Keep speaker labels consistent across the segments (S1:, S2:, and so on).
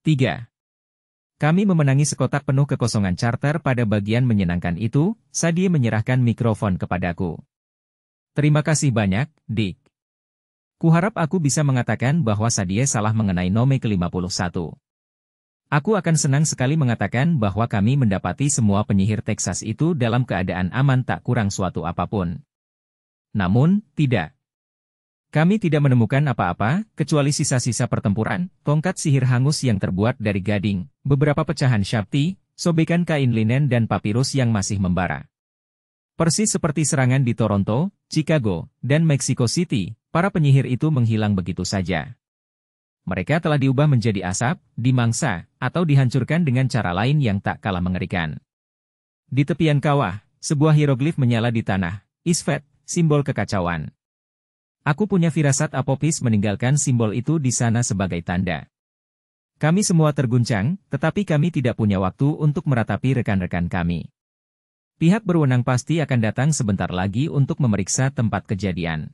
S1: 3. Kami memenangi sekotak penuh kekosongan charter pada bagian menyenangkan itu, Sadie menyerahkan mikrofon kepadaku. Terima kasih banyak, Dick. Kuharap aku bisa mengatakan bahwa Sadie salah mengenai nome ke-51. Aku akan senang sekali mengatakan bahwa kami mendapati semua penyihir Texas itu dalam keadaan aman tak kurang suatu apapun. Namun, tidak. Kami tidak menemukan apa-apa, kecuali sisa-sisa pertempuran, tongkat sihir hangus yang terbuat dari gading, beberapa pecahan syafti, sobekan kain linen dan papirus yang masih membara. Persis seperti serangan di Toronto, Chicago, dan Mexico City, para penyihir itu menghilang begitu saja. Mereka telah diubah menjadi asap, dimangsa, atau dihancurkan dengan cara lain yang tak kalah mengerikan. Di tepian kawah, sebuah hieroglif menyala di tanah, Isfet, simbol kekacauan. Aku punya firasat Apopis meninggalkan simbol itu di sana sebagai tanda. Kami semua terguncang, tetapi kami tidak punya waktu untuk meratapi rekan-rekan kami. Pihak berwenang pasti akan datang sebentar lagi untuk memeriksa tempat kejadian.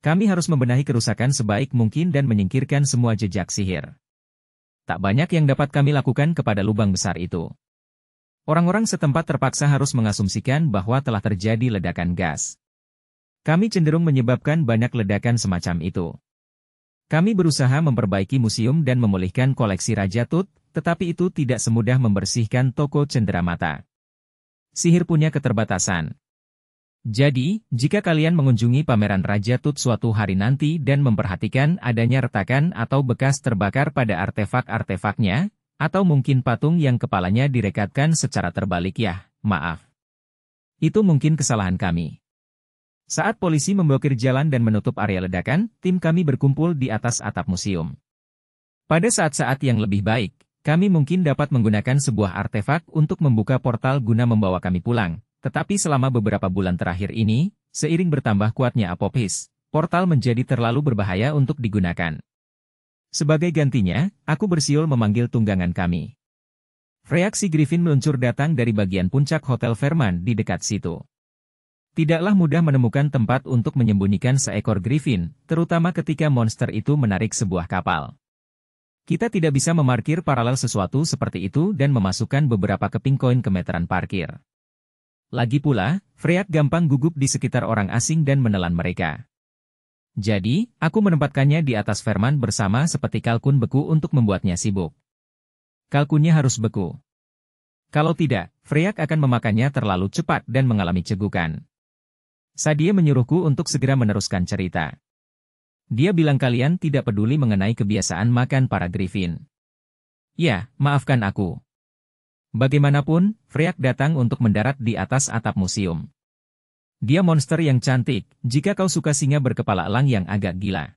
S1: Kami harus membenahi kerusakan sebaik mungkin dan menyingkirkan semua jejak sihir. Tak banyak yang dapat kami lakukan kepada lubang besar itu. Orang-orang setempat terpaksa harus mengasumsikan bahwa telah terjadi ledakan gas. Kami cenderung menyebabkan banyak ledakan semacam itu. Kami berusaha memperbaiki museum dan memulihkan koleksi Raja Tut, tetapi itu tidak semudah membersihkan toko cenderamata. Sihir punya keterbatasan. Jadi, jika kalian mengunjungi pameran Raja Tut suatu hari nanti dan memperhatikan adanya retakan atau bekas terbakar pada artefak-artefaknya, atau mungkin patung yang kepalanya direkatkan secara terbalik ya, maaf. Itu mungkin kesalahan kami. Saat polisi memblokir jalan dan menutup area ledakan, tim kami berkumpul di atas atap museum. Pada saat-saat yang lebih baik, kami mungkin dapat menggunakan sebuah artefak untuk membuka portal guna membawa kami pulang. Tetapi selama beberapa bulan terakhir ini, seiring bertambah kuatnya Apopis, portal menjadi terlalu berbahaya untuk digunakan. Sebagai gantinya, aku bersiul memanggil tunggangan kami. Freak si Griffin meluncur datang dari bagian puncak Hotel Fairmont di dekat situ. Tidaklah mudah menemukan tempat untuk menyembunyikan seekor Griffin, terutama ketika monster itu menarik sebuah kapal. Kita tidak bisa memarkir paralel sesuatu seperti itu dan memasukkan beberapa keping koin ke meteran parkir. Lagi pula, Freak gampang gugup di sekitar orang asing dan menelan mereka. Jadi, aku menempatkannya di atas Fairmont bersama seperti kalkun beku untuk membuatnya sibuk. Kalkunnya harus beku. Kalau tidak, Freak akan memakannya terlalu cepat dan mengalami cegukan. Sadie menyuruhku untuk segera meneruskan cerita. Dia bilang kalian tidak peduli mengenai kebiasaan makan para Griffin. Ya, maafkan aku. Bagaimanapun, Freak datang untuk mendarat di atas atap museum. Dia monster yang cantik, jika kau suka singa berkepala elang yang agak gila.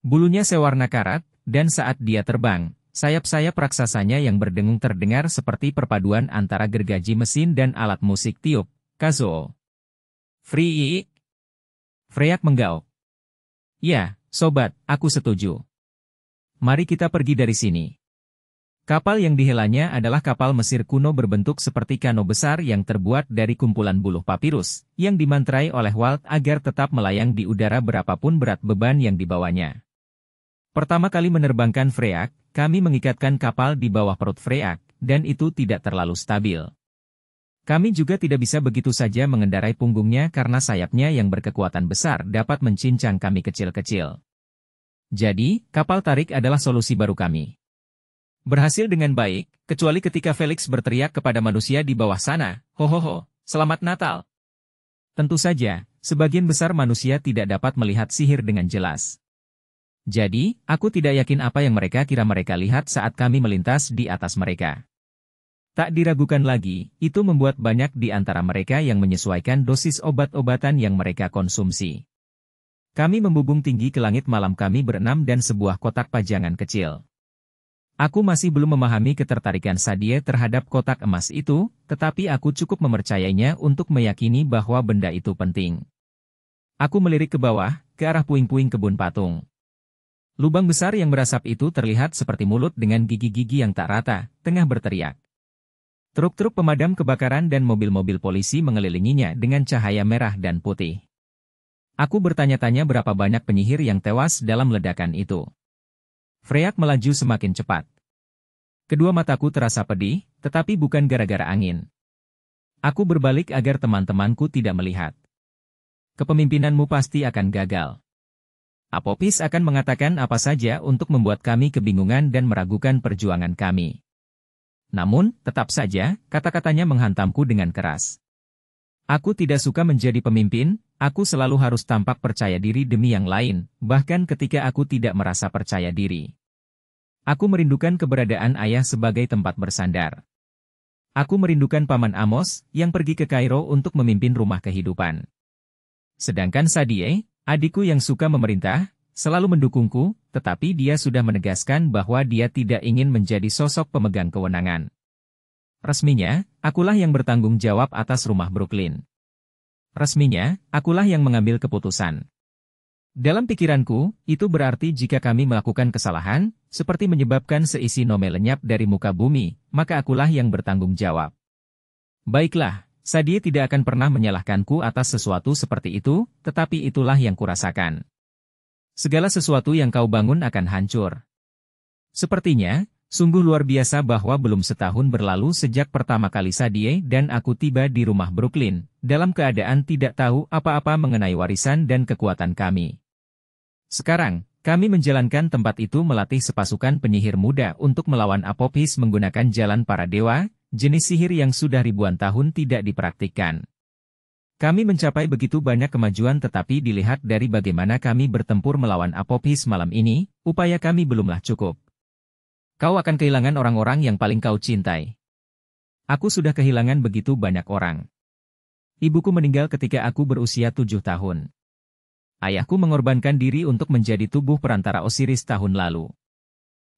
S1: Bulunya sewarna karat, dan saat dia terbang, sayap-sayap raksasanya yang berdengung terdengar seperti perpaduan antara gergaji mesin dan alat musik tiup, kazoo. Freak. Freak menggauk. Ya, sobat, aku setuju. Mari kita pergi dari sini. Kapal yang dihelanya adalah kapal Mesir kuno berbentuk seperti kano besar yang terbuat dari kumpulan buluh papirus, yang dimantrai oleh Walt agar tetap melayang di udara berapapun berat beban yang dibawanya. Pertama kali menerbangkan Freak, kami mengikatkan kapal di bawah perut Freak, dan itu tidak terlalu stabil. Kami juga tidak bisa begitu saja mengendarai punggungnya karena sayapnya yang berkekuatan besar dapat mencincang kami kecil-kecil. Jadi, kapal tarik adalah solusi baru kami. Berhasil dengan baik, kecuali ketika Felix berteriak kepada manusia di bawah sana, "Hohoho, selamat Natal." Tentu saja, sebagian besar manusia tidak dapat melihat sihir dengan jelas. Jadi, aku tidak yakin apa yang mereka kira mereka lihat saat kami melintas di atas mereka. Tak diragukan lagi, itu membuat banyak di antara mereka yang menyesuaikan dosis obat-obatan yang mereka konsumsi. Kami membubung tinggi ke langit malam kami berenam dan sebuah kotak pajangan kecil. Aku masih belum memahami ketertarikan Sadie terhadap kotak emas itu, tetapi aku cukup mempercayainya untuk meyakini bahwa benda itu penting. Aku melirik ke bawah, ke arah puing-puing kebun patung. Lubang besar yang berasap itu terlihat seperti mulut dengan gigi-gigi yang tak rata, tengah berteriak. Truk-truk pemadam kebakaran dan mobil-mobil polisi mengelilinginya dengan cahaya merah dan putih. Aku bertanya-tanya berapa banyak penyihir yang tewas dalam ledakan itu. Freak melaju semakin cepat. Kedua mataku terasa pedih, tetapi bukan gara-gara angin. Aku berbalik agar teman-temanku tidak melihat. Kepemimpinanmu pasti akan gagal. Apopis akan mengatakan apa saja untuk membuat kami kebingungan dan meragukan perjuangan kami. Namun, tetap saja, kata-katanya menghantamku dengan keras. Aku tidak suka menjadi pemimpin, aku selalu harus tampak percaya diri demi yang lain, bahkan ketika aku tidak merasa percaya diri. Aku merindukan keberadaan ayah sebagai tempat bersandar. Aku merindukan Paman Amos, yang pergi ke Kairo untuk memimpin rumah kehidupan. Sedangkan Sadie, adikku yang suka memerintah, selalu mendukungku, tetapi dia sudah menegaskan bahwa dia tidak ingin menjadi sosok pemegang kewenangan. Resminya, akulah yang bertanggung jawab atas rumah Brooklyn. Resminya, akulah yang mengambil keputusan. Dalam pikiranku, itu berarti jika kami melakukan kesalahan, seperti menyebabkan seisi Nome lenyap dari muka bumi, maka akulah yang bertanggung jawab. Baiklah, Sadie tidak akan pernah menyalahkanku atas sesuatu seperti itu, tetapi itulah yang kurasakan. Segala sesuatu yang kau bangun akan hancur. Sepertinya, sungguh luar biasa bahwa belum setahun berlalu sejak pertama kali Sadie dan aku tiba di rumah Brooklyn, dalam keadaan tidak tahu apa-apa mengenai warisan dan kekuatan kami. Sekarang, kami menjalankan tempat itu melatih sepasukan penyihir muda untuk melawan Apopis menggunakan jalan para dewa, jenis sihir yang sudah ribuan tahun tidak dipraktikkan. Kami mencapai begitu banyak kemajuan tetapi dilihat dari bagaimana kami bertempur melawan Apopis malam ini, upaya kami belumlah cukup. Kau akan kehilangan orang-orang yang paling kau cintai. Aku sudah kehilangan begitu banyak orang. Ibuku meninggal ketika aku berusia 7 tahun. Ayahku mengorbankan diri untuk menjadi tubuh perantara Osiris tahun lalu.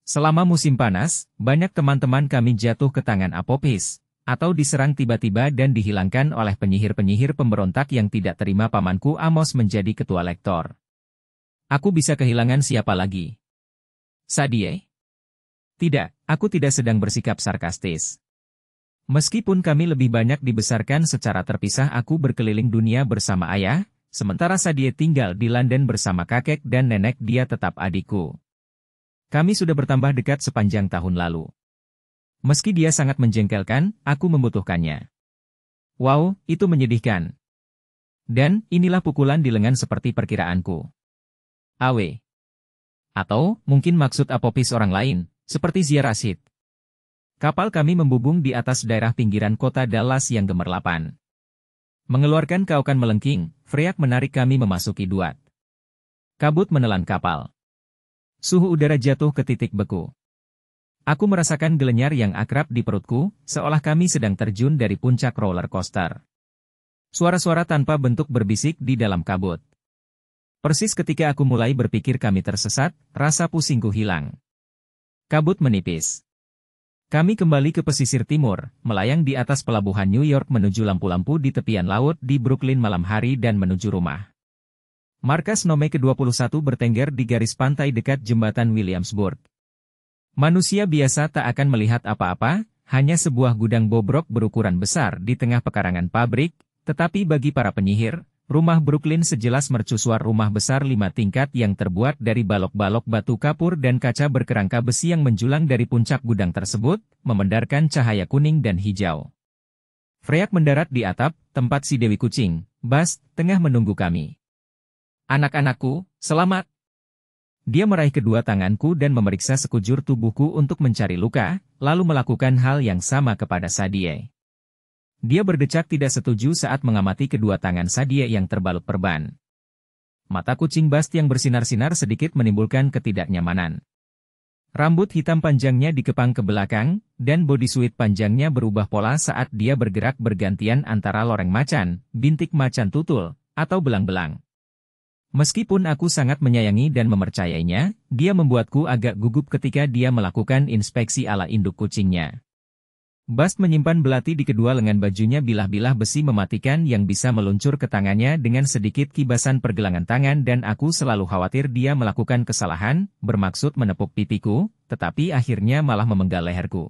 S1: Selama musim panas, banyak teman-teman kami jatuh ke tangan Apopis, atau diserang tiba-tiba dan dihilangkan oleh penyihir-penyihir pemberontak yang tidak terima pamanku Amos menjadi ketua lektor. Aku bisa kehilangan siapa lagi? Sadie? Tidak, aku tidak sedang bersikap sarkastis. Meskipun kami lebih banyak dibesarkan secara terpisah, aku berkeliling dunia bersama ayah, sementara Sadie tinggal di London bersama kakek dan nenek, dia tetap adikku. Kami sudah bertambah dekat sepanjang tahun lalu. Meski dia sangat menjengkelkan, aku membutuhkannya. Wow, itu menyedihkan. Dan, inilah pukulan di lengan seperti perkiraanku. Awe. Atau, mungkin maksud Apopis orang lain, seperti Zia Rashid. Kapal kami membubung di atas daerah pinggiran kota Dallas yang gemerlapan. Mengeluarkan kaukan melengking, Freyak menarik kami memasuki Duat. Kabut menelan kapal. Suhu udara jatuh ke titik beku. Aku merasakan gelenyar yang akrab di perutku, seolah kami sedang terjun dari puncak roller coaster. Suara-suara tanpa bentuk berbisik di dalam kabut. Persis ketika aku mulai berpikir kami tersesat, rasa pusingku hilang. Kabut menipis. Kami kembali ke pesisir timur, melayang di atas pelabuhan New York menuju lampu-lampu di tepian laut di Brooklyn malam hari dan menuju rumah. Markas Nome ke-21 bertengger di garis pantai dekat jembatan Williamsburg. Manusia biasa tak akan melihat apa-apa, hanya sebuah gudang bobrok berukuran besar di tengah pekarangan pabrik, tetapi bagi para penyihir, rumah Brooklyn sejelas mercusuar rumah besar 5 tingkat yang terbuat dari balok-balok batu kapur dan kaca berkerangka besi yang menjulang dari puncak gudang tersebut, memendarkan cahaya kuning dan hijau. Freyak mendarat di atap, tempat si Dewi Kucing, Bas, tengah menunggu kami. Anak-anakku, selamat! Dia meraih kedua tanganku dan memeriksa sekujur tubuhku untuk mencari luka, lalu melakukan hal yang sama kepada Sadie. Dia berdecak tidak setuju saat mengamati kedua tangan Sadie yang terbalut perban. Mata kucing Bast yang bersinar-sinar sedikit menimbulkan ketidaknyamanan. Rambut hitam panjangnya dikepang ke belakang, dan bodysuit panjangnya berubah pola saat dia bergerak bergantian antara loreng macan, bintik macan tutul, atau belang-belang. Meskipun aku sangat menyayangi dan mempercayainya, dia membuatku agak gugup ketika dia melakukan inspeksi ala induk kucingnya. Bast menyimpan belati di kedua lengan bajunya, bilah-bilah besi mematikan yang bisa meluncur ke tangannya dengan sedikit kibasan pergelangan tangan, dan aku selalu khawatir dia melakukan kesalahan, bermaksud menepuk pipiku, tetapi akhirnya malah memenggal leherku.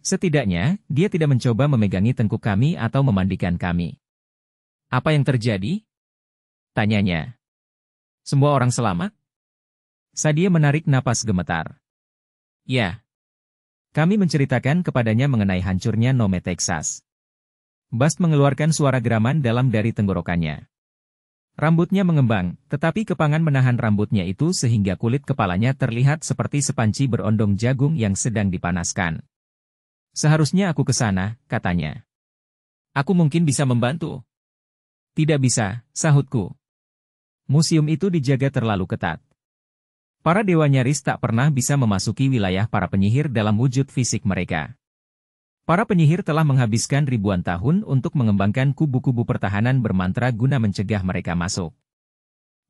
S1: Setidaknya, dia tidak mencoba memegangi tengkuk kami atau memandikan kami. Apa yang terjadi? Tanyanya. Semua orang selamat? Sadie menarik napas gemetar. Ya. Kami menceritakan kepadanya mengenai hancurnya Nome Texas. Bast mengeluarkan suara geraman dalam dari tenggorokannya. Rambutnya mengembang, tetapi kepangan menahan rambutnya itu sehingga kulit kepalanya terlihat seperti sepanci berondong jagung yang sedang dipanaskan. Seharusnya aku ke sana, katanya. Aku mungkin bisa membantu. Tidak bisa, sahutku. Museum itu dijaga terlalu ketat. Para dewa nyaris tak pernah bisa memasuki wilayah para penyihir dalam wujud fisik mereka. Para penyihir telah menghabiskan ribuan tahun untuk mengembangkan kubu-kubu pertahanan bermantra guna mencegah mereka masuk.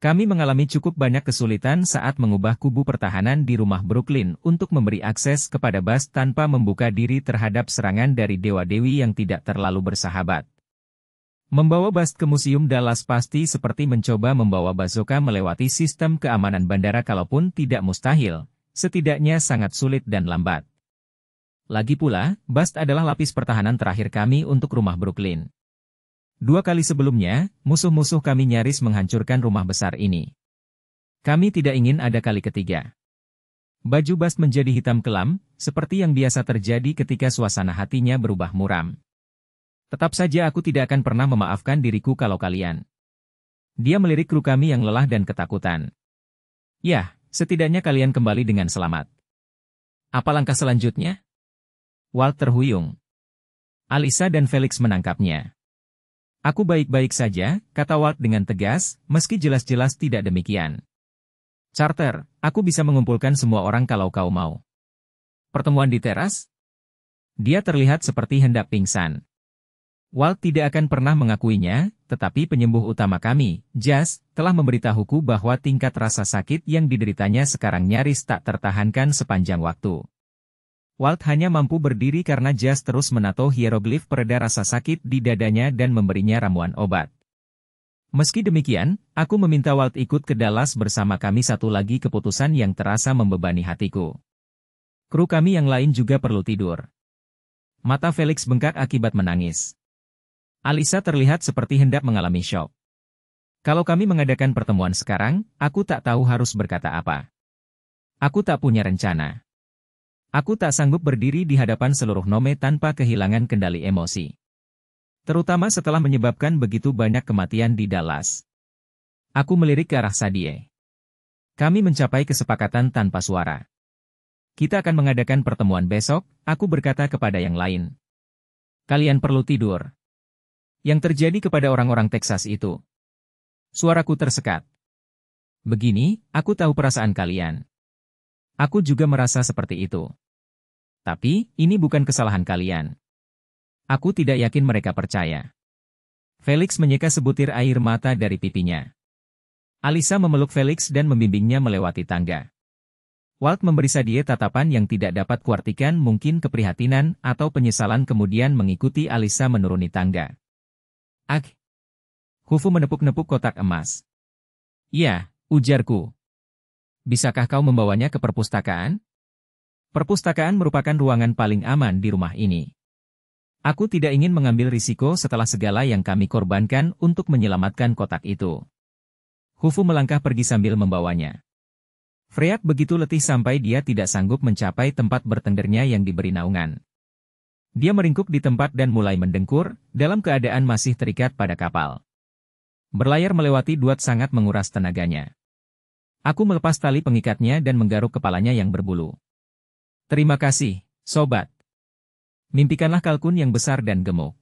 S1: Kami mengalami cukup banyak kesulitan saat mengubah kubu pertahanan di rumah Brooklyn untuk memberi akses kepada Bast tanpa membuka diri terhadap serangan dari dewa-dewi yang tidak terlalu bersahabat. Membawa Bast ke Museum Dallas pasti seperti mencoba membawa bazooka melewati sistem keamanan bandara kalaupun tidak mustahil, setidaknya sangat sulit dan lambat. Lagi pula, Bast adalah lapis pertahanan terakhir kami untuk rumah Brooklyn. 2 kali sebelumnya, musuh-musuh kami nyaris menghancurkan rumah besar ini. Kami tidak ingin ada kali ketiga. Baju Bast menjadi hitam kelam, seperti yang biasa terjadi ketika suasana hatinya berubah muram. Tetap saja aku tidak akan pernah memaafkan diriku kalau kalian. Dia melirik kru kami yang lelah dan ketakutan. Ya, setidaknya kalian kembali dengan selamat. Apa langkah selanjutnya? Walt terhuyung. Alisa dan Felix menangkapnya. Aku baik-baik saja, kata Walt dengan tegas, meski jelas-jelas tidak demikian. Carter, aku bisa mengumpulkan semua orang kalau kau mau. Pertemuan di teras? Dia terlihat seperti hendak pingsan. Walt tidak akan pernah mengakuinya, tetapi penyembuh utama kami, Jas, telah memberitahuku bahwa tingkat rasa sakit yang dideritanya sekarang nyaris tak tertahankan sepanjang waktu. Walt hanya mampu berdiri karena Jas terus menato hieroglif pereda rasa sakit di dadanya dan memberinya ramuan obat. Meski demikian, aku meminta Walt ikut ke Dallas bersama kami. Satu lagi keputusan yang terasa membebani hatiku. Kru kami yang lain juga perlu tidur. Mata Felix bengkak akibat menangis. Alisa terlihat seperti hendak mengalami syok. Kalau kami mengadakan pertemuan sekarang, aku tak tahu harus berkata apa. Aku tak punya rencana. Aku tak sanggup berdiri di hadapan seluruh Nome tanpa kehilangan kendali emosi. Terutama setelah menyebabkan begitu banyak kematian di Dallas. Aku melirik ke arah Sadie. Kami mencapai kesepakatan tanpa suara. Kita akan mengadakan pertemuan besok, aku berkata kepada yang lain. Kalian perlu tidur. Yang terjadi kepada orang-orang Texas itu. Suaraku tersekat. Begini, aku tahu perasaan kalian. Aku juga merasa seperti itu. Tapi, ini bukan kesalahan kalian. Aku tidak yakin mereka percaya. Felix menyeka sebutir air mata dari pipinya. Alisa memeluk Felix dan membimbingnya melewati tangga. Walt memberi Sadie tatapan yang tidak dapat kuartikan, mungkin keprihatinan atau penyesalan, kemudian mengikuti Alisa menuruni tangga. Hufu menepuk-nepuk kotak emas. Ya, ujarku. Bisakah kau membawanya ke perpustakaan? Perpustakaan merupakan ruangan paling aman di rumah ini. Aku tidak ingin mengambil risiko setelah segala yang kami korbankan untuk menyelamatkan kotak itu. Hufu melangkah pergi sambil membawanya. Freyak begitu letih sampai dia tidak sanggup mencapai tempat bertendernya yang diberi naungan. Dia meringkuk di tempat dan mulai mendengkur, dalam keadaan masih terikat pada kapal. Berlayar melewati Duat sangat menguras tenaganya. Aku melepas tali pengikatnya dan menggaruk kepalanya yang berbulu. Terima kasih, sobat. Mimpikanlah kalkun yang besar dan gemuk.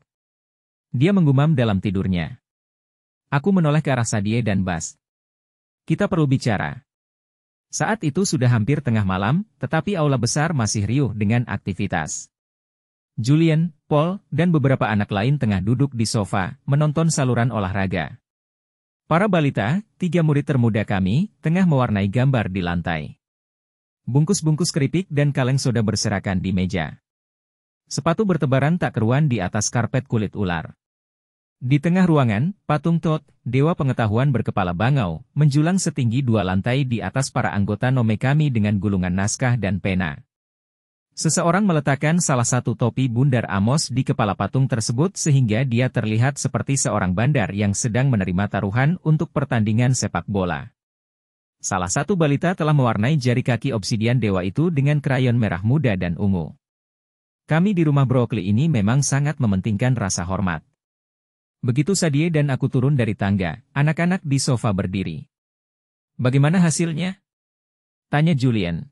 S1: Dia menggumam dalam tidurnya. Aku menoleh ke arah Sadie dan Bast. Kita perlu bicara. Saat itu sudah hampir tengah malam, tetapi aula besar masih riuh dengan aktivitas. Julian, Paul, dan beberapa anak lain tengah duduk di sofa, menonton saluran olahraga. Para balita, 3 murid termuda kami, tengah mewarnai gambar di lantai. Bungkus-bungkus keripik dan kaleng soda berserakan di meja. Sepatu bertebaran tak keruan di atas karpet kulit ular. Di tengah ruangan, patung Thoth, dewa pengetahuan berkepala bangau, menjulang setinggi 2 lantai di atas para anggota Nome kami dengan gulungan naskah dan pena. Seseorang meletakkan salah satu topi bundar Amos di kepala patung tersebut sehingga dia terlihat seperti seorang bandar yang sedang menerima taruhan untuk pertandingan sepak bola. Salah satu balita telah mewarnai jari kaki obsidian dewa itu dengan krayon merah muda dan ungu. Kami di rumah Broccoli ini memang sangat mementingkan rasa hormat. Begitu Sadie dan aku turun dari tangga, anak-anak di sofa berdiri. Bagaimana hasilnya? Tanya Julian.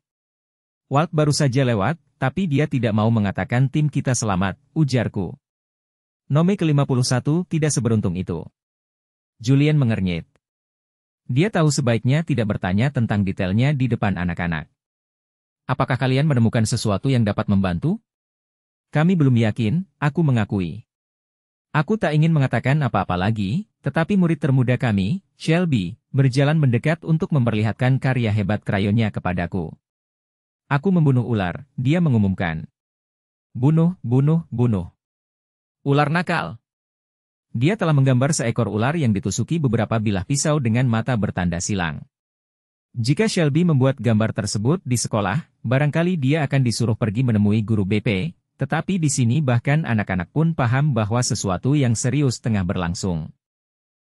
S1: Walt baru saja lewat, tapi dia tidak mau mengatakan tim kita selamat, ujarku. Nome ke-51 tidak seberuntung itu. Julian mengernyit. Dia tahu sebaiknya tidak bertanya tentang detailnya di depan anak-anak. Apakah kalian menemukan sesuatu yang dapat membantu? Kami belum yakin, aku mengakui. Aku tak ingin mengatakan apa-apa lagi, tetapi murid termuda kami, Shelby, berjalan mendekat untuk memperlihatkan karya hebat krayonnya kepadaku. Aku membunuh ular, dia mengumumkan. Bunuh, bunuh, bunuh. Ular nakal. Dia telah menggambar seekor ular yang ditusuki beberapa bilah pisau dengan mata bertanda silang. Jika Shelby membuat gambar tersebut di sekolah, barangkali dia akan disuruh pergi menemui guru BP, tetapi di sini bahkan anak-anak pun paham bahwa sesuatu yang serius tengah berlangsung.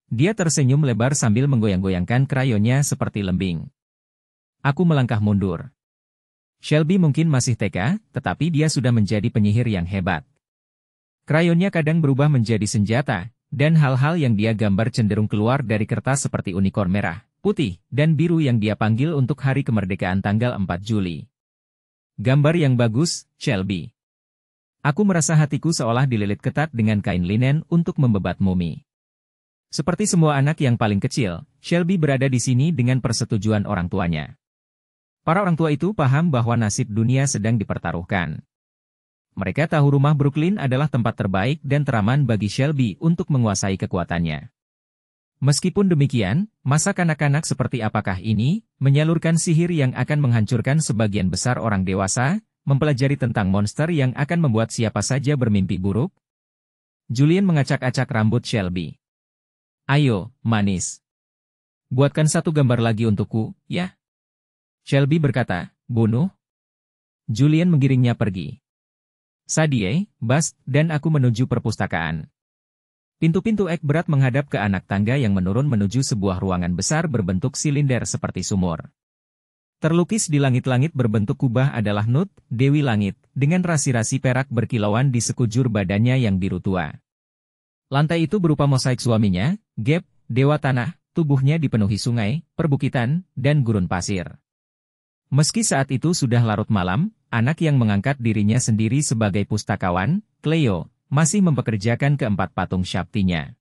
S1: Dia tersenyum lebar sambil menggoyang-goyangkan krayonnya seperti lembing. Aku melangkah mundur. Shelby mungkin masih TK, tetapi dia sudah menjadi penyihir yang hebat. Krayonnya kadang berubah menjadi senjata, dan hal-hal yang dia gambar cenderung keluar dari kertas seperti unicorn merah, putih, dan biru yang dia panggil untuk hari kemerdekaan tanggal 4 Juli. Gambar yang bagus, Shelby. Aku merasa hatiku seolah dililit ketat dengan kain linen untuk membebat mumi. Seperti semua anak yang paling kecil, Shelby berada di sini dengan persetujuan orang tuanya. Para orang tua itu paham bahwa nasib dunia sedang dipertaruhkan. Mereka tahu rumah Brooklyn adalah tempat terbaik dan teraman bagi Shelby untuk menguasai kekuatannya. Meskipun demikian, masa kanak-kanak seperti apakah ini, menyalurkan sihir yang akan menghancurkan sebagian besar orang dewasa, mempelajari tentang monster yang akan membuat siapa saja bermimpi buruk? Julian mengacak-acak rambut Shelby. Ayo, manis. Buatkan satu gambar lagi untukku, ya? Shelby berkata, bunuh. Julian menggiringnya pergi. Sadie, Bas, dan aku menuju perpustakaan. Pintu-pintu ek berat menghadap ke anak tangga yang menurun menuju sebuah ruangan besar berbentuk silinder seperti sumur. Terlukis di langit-langit berbentuk kubah adalah Nut, Dewi Langit, dengan rasi-rasi perak berkilauan di sekujur badannya yang biru tua. Lantai itu berupa mosaik suaminya, Geb, dewa tanah, tubuhnya dipenuhi sungai, perbukitan, dan gurun pasir. Meski saat itu sudah larut malam, anak yang mengangkat dirinya sendiri sebagai pustakawan, Cleo, masih mempekerjakan keempat patung Shakti-nya.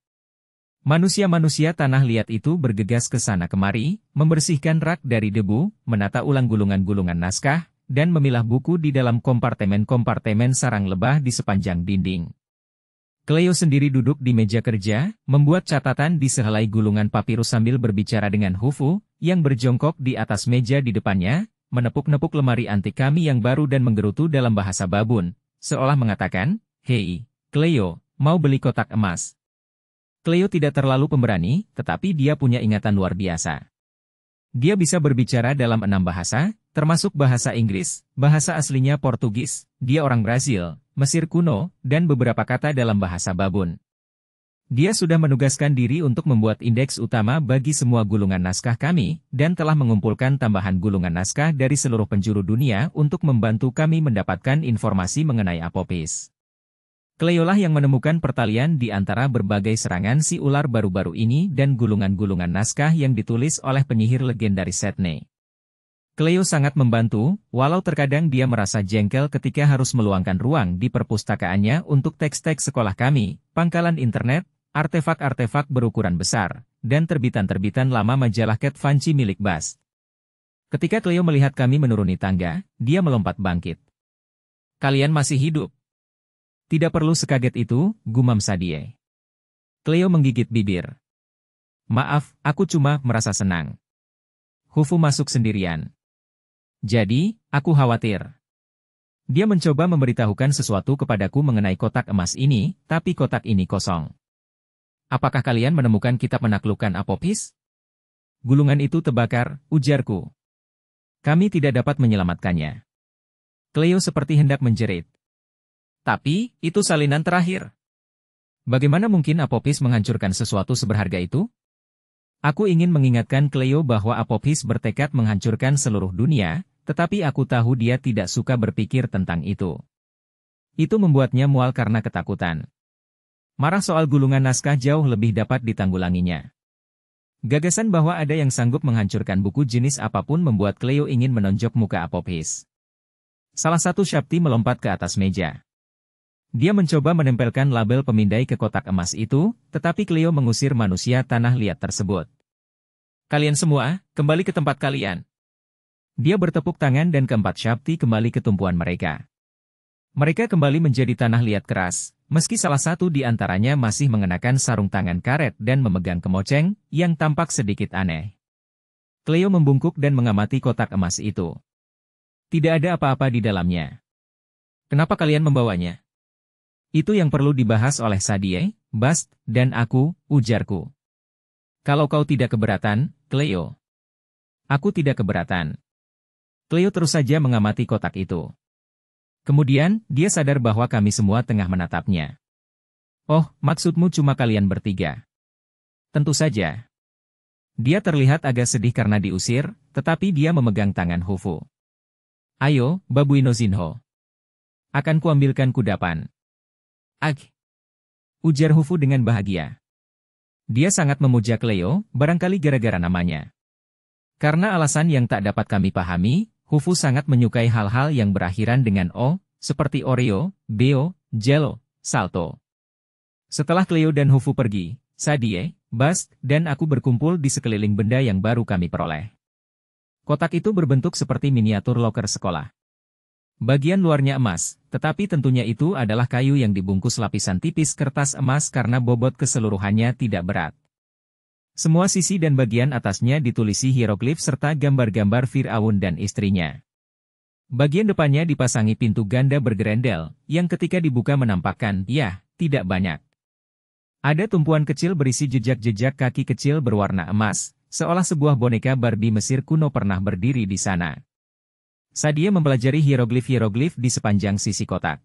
S1: Manusia-manusia tanah liat itu bergegas ke sana kemari, membersihkan rak dari debu, menata ulang gulungan-gulungan naskah, dan memilah buku di dalam kompartemen-kompartemen sarang lebah di sepanjang dinding. Cleo sendiri duduk di meja kerja, membuat catatan di sehelai gulungan papirus sambil berbicara dengan Hufu, yang berjongkok di atas meja di depannya, menepuk-nepuk lemari antik kami yang baru dan menggerutu dalam bahasa babun, seolah mengatakan, "Hei, Cleo, mau beli kotak emas?" Cleo tidak terlalu pemberani, tetapi dia punya ingatan luar biasa. Dia bisa berbicara dalam 6 bahasa, termasuk bahasa Inggris, bahasa aslinya Portugis, dia orang Brasil, Mesir kuno, dan beberapa kata dalam bahasa babun. Dia sudah menugaskan diri untuk membuat indeks utama bagi semua gulungan naskah kami, dan telah mengumpulkan tambahan gulungan naskah dari seluruh penjuru dunia untuk membantu kami mendapatkan informasi mengenai Apopis. Cleo lah yang menemukan pertalian di antara berbagai serangan si ular baru-baru ini dan gulungan-gulungan naskah yang ditulis oleh penyihir legendaris Sydney. Cleo sangat membantu, walau terkadang dia merasa jengkel ketika harus meluangkan ruang di perpustakaannya untuk teks-teks sekolah kami, pangkalan internet, artefak-artefak berukuran besar, dan terbitan-terbitan lama majalah Cat Vanci milik Bas. Ketika Cleo melihat kami menuruni tangga, dia melompat bangkit. "Kalian masih hidup?" "Tidak perlu sekaget itu," gumam Sadie. Cleo menggigit bibir. "Maaf, aku cuma merasa senang." Hufu masuk sendirian. "Jadi, aku khawatir." Dia mencoba memberitahukan sesuatu kepadaku mengenai kotak emas ini, tapi kotak ini kosong. "Apakah kalian menemukan kitab menaklukkan Apopis?" "Gulungan itu terbakar," ujarku. "Kami tidak dapat menyelamatkannya." Cleo seperti hendak menjerit. "Tapi, itu salinan terakhir. Bagaimana mungkin Apopis menghancurkan sesuatu seberharga itu?" Aku ingin mengingatkan Cleo bahwa Apopis bertekad menghancurkan seluruh dunia, tetapi aku tahu dia tidak suka berpikir tentang itu. Itu membuatnya mual karena ketakutan. Marah soal gulungan naskah jauh lebih dapat ditanggulanginya. Gagasan bahwa ada yang sanggup menghancurkan buku jenis apapun membuat Cleo ingin menonjok muka Apophis. Salah satu Shakti melompat ke atas meja. Dia mencoba menempelkan label pemindai ke kotak emas itu, tetapi Cleo mengusir manusia tanah liat tersebut. Kalian semua, kembali ke tempat kalian. Dia bertepuk tangan dan keempat Shakti kembali ke tumpuan mereka. Mereka kembali menjadi tanah liat keras, meski salah satu di antaranya masih mengenakan sarung tangan karet dan memegang kemoceng, yang tampak sedikit aneh. Cleo membungkuk dan mengamati kotak emas itu. Tidak ada apa-apa di dalamnya. Kenapa kalian membawanya? Itu yang perlu dibahas oleh Sadie, Bast, dan aku, ujarku. Kalau kau tidak keberatan, Cleo. Aku tidak keberatan. Cleo terus saja mengamati kotak itu. Kemudian, dia sadar bahwa kami semua tengah menatapnya. Oh, maksudmu cuma kalian bertiga. Tentu saja. Dia terlihat agak sedih karena diusir, tetapi dia memegang tangan Hufu. Ayo, Babuino Zinho. Akan kuambilkan kudapan. Ag. Ujar Hufu dengan bahagia. Dia sangat memuja Cleo, barangkali gara-gara namanya. Karena alasan yang tak dapat kami pahami, Hufu sangat menyukai hal-hal yang berakhiran dengan O, seperti Oreo, Beo, Jello, Salto. Setelah Cleo dan Hufu pergi, Sadie, Bast, dan aku berkumpul di sekeliling benda yang baru kami peroleh. Kotak itu berbentuk seperti miniatur loker sekolah. Bagian luarnya emas, tetapi tentunya itu adalah kayu yang dibungkus lapisan tipis kertas emas karena bobot keseluruhannya tidak berat. Semua sisi dan bagian atasnya ditulisi hieroglif serta gambar-gambar Fir'aun dan istrinya. Bagian depannya dipasangi pintu ganda bergerendel, yang ketika dibuka menampakkan, ya, tidak banyak. Ada tumpuan kecil berisi jejak-jejak kaki kecil berwarna emas, seolah sebuah boneka Barbie Mesir kuno pernah berdiri di sana. Sadie mempelajari hieroglif-hieroglif di sepanjang sisi kotak.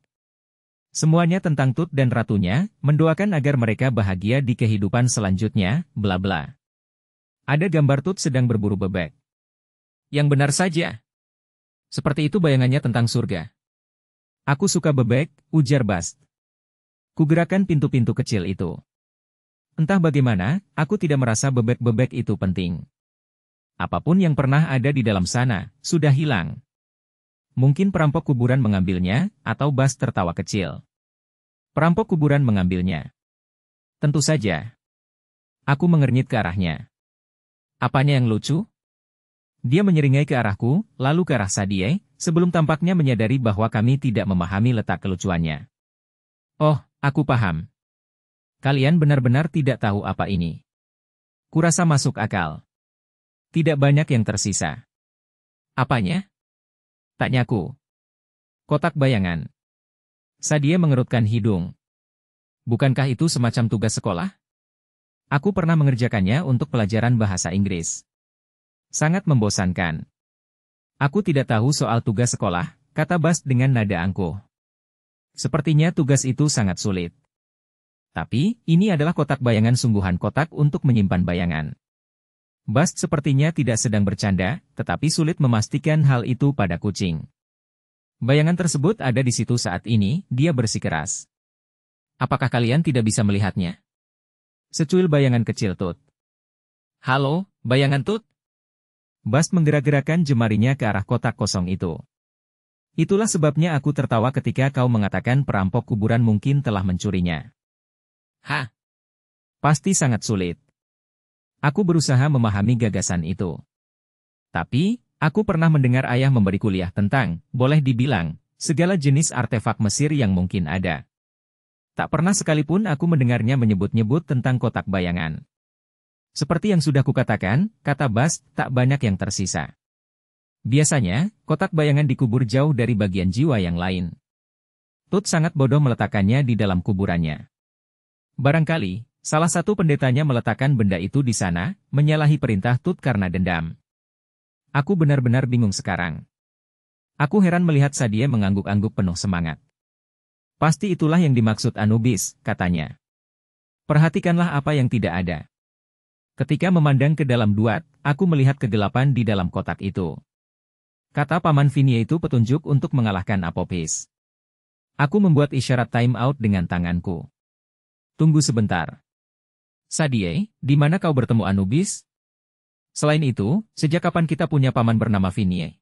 S1: Semuanya tentang Tut dan ratunya, mendoakan agar mereka bahagia di kehidupan selanjutnya, bla bla. Ada gambar Tut sedang berburu bebek. Yang benar saja. Seperti itu bayangannya tentang surga. Aku suka bebek, ujar Bast. Kugerakkan pintu-pintu kecil itu. Entah bagaimana, aku tidak merasa bebek-bebek itu penting. Apapun yang pernah ada di dalam sana, sudah hilang. Mungkin perampok kuburan mengambilnya, atau Bast tertawa kecil. Perampok kuburan mengambilnya. Tentu saja. Aku mengernyit ke arahnya. Apanya yang lucu? Dia menyeringai ke arahku, lalu ke arah Sadie, sebelum tampaknya menyadari bahwa kami tidak memahami letak kelucuannya. Oh, aku paham. Kalian benar-benar tidak tahu apa ini. Kurasa masuk akal. Tidak banyak yang tersisa. Apanya? Tanyaku. Kotak bayangan. Sadie mengerutkan hidung. Bukankah itu semacam tugas sekolah? Aku pernah mengerjakannya untuk pelajaran bahasa Inggris. Sangat membosankan. Aku tidak tahu soal tugas sekolah, kata Bast dengan nada angkuh. Sepertinya tugas itu sangat sulit. Tapi, ini adalah kotak bayangan sungguhan kotak untuk menyimpan bayangan. Bast sepertinya tidak sedang bercanda, tetapi sulit memastikan hal itu pada kucing. Bayangan tersebut ada di situ saat ini, dia bersikeras. Apakah kalian tidak bisa melihatnya? Secuil bayangan kecil Tut. Halo, bayangan Tut? Bast menggerak-gerakkan jemarinya ke arah kotak kosong itu. Itulah sebabnya aku tertawa ketika kau mengatakan perampok kuburan mungkin telah mencurinya. Hah? Pasti sangat sulit. Aku berusaha memahami gagasan itu. Tapi, aku pernah mendengar ayah memberi kuliah tentang, boleh dibilang, segala jenis artefak Mesir yang mungkin ada. Tak pernah sekalipun aku mendengarnya menyebut-nyebut tentang kotak bayangan. Seperti yang sudah kukatakan, kata Bast, tak banyak yang tersisa. Biasanya, kotak bayangan dikubur jauh dari bagian jiwa yang lain. Tut sangat bodoh meletakkannya di dalam kuburannya. Barangkali, salah satu pendetanya meletakkan benda itu di sana, menyalahi perintah Tut karena dendam. Aku benar-benar bingung sekarang. Aku heran melihat Sadie mengangguk-angguk penuh semangat. Pasti itulah yang dimaksud Anubis, katanya. Perhatikanlah apa yang tidak ada. Ketika memandang ke dalam duat, aku melihat kegelapan di dalam kotak itu. Kata Paman Vinia itu petunjuk untuk mengalahkan Apophis. Aku membuat isyarat time out dengan tanganku. Tunggu sebentar. Sadie, di mana kau bertemu Anubis? Selain itu, sejak kapan kita punya paman bernama Vinie?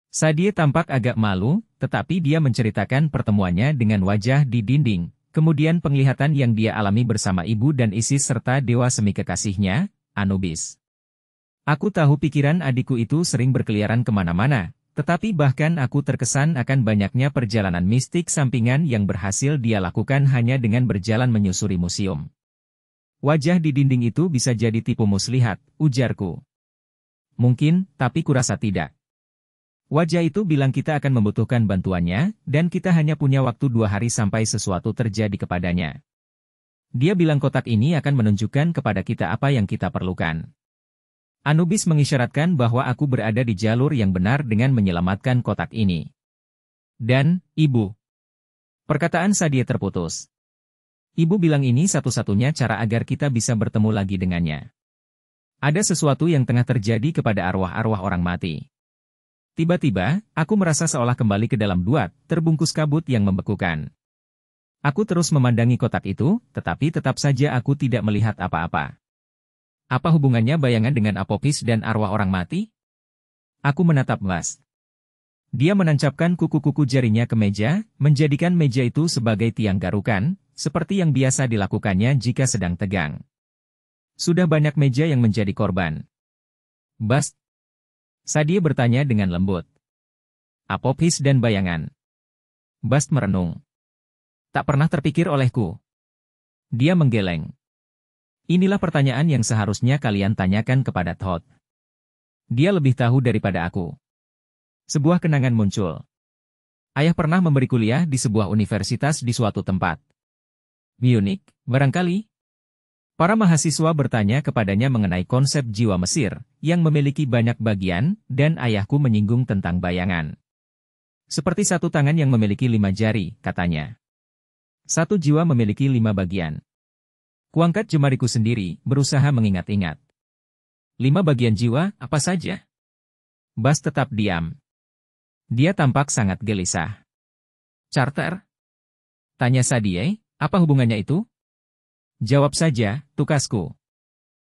S1: Sadie tampak agak malu, tetapi dia menceritakan pertemuannya dengan wajah di dinding, kemudian penglihatan yang dia alami bersama ibu dan Isis serta dewa semi kekasihnya, Anubis. Aku tahu pikiran adikku itu sering berkeliaran kemana-mana, tetapi bahkan aku terkesan akan banyaknya perjalanan mistik sampingan yang berhasil dia lakukan hanya dengan berjalan menyusuri museum. Wajah di dinding itu bisa jadi tipu muslihat, ujarku. Mungkin, tapi kurasa tidak. Wajah itu bilang kita akan membutuhkan bantuannya, dan kita hanya punya waktu 2 hari sampai sesuatu terjadi kepadanya. Dia bilang kotak ini akan menunjukkan kepada kita apa yang kita perlukan. Anubis mengisyaratkan bahwa aku berada di jalur yang benar dengan menyelamatkan kotak ini. Dan, Ibu. Perkataan Sadie terputus. Ibu bilang ini satu-satunya cara agar kita bisa bertemu lagi dengannya. Ada sesuatu yang tengah terjadi kepada arwah-arwah orang mati. Tiba-tiba, aku merasa seolah kembali ke dalam duat, terbungkus kabut yang membekukan. Aku terus memandangi kotak itu, tetapi tetap saja aku tidak melihat apa-apa. Apa hubungannya bayangan dengan Apokis dan arwah orang mati? Aku menatap Bast. Dia menancapkan kuku-kuku jarinya ke meja, menjadikan meja itu sebagai tiang garukan, seperti yang biasa dilakukannya jika sedang tegang. Sudah banyak meja yang menjadi korban. Bast? Sadie bertanya dengan lembut. Apokis dan bayangan. Bast merenung. Tak pernah terpikir olehku. Dia menggeleng. Inilah pertanyaan yang seharusnya kalian tanyakan kepada Todd. Dia lebih tahu daripada aku. Sebuah kenangan muncul. Ayah pernah memberi kuliah di sebuah universitas di suatu tempat. Munich, barangkali? Para mahasiswa bertanya kepadanya mengenai konsep jiwa Mesir, yang memiliki banyak bagian, dan ayahku menyinggung tentang bayangan. Seperti satu tangan yang memiliki 5 jari, katanya. Satu jiwa memiliki 5 bagian. Kuangkat jemariku sendiri, berusaha mengingat-ingat. 5 bagian jiwa, apa saja? Bast tetap diam. Dia tampak sangat gelisah. Charter? Tanya Sadie, apa hubungannya itu? Jawab saja, tukasku.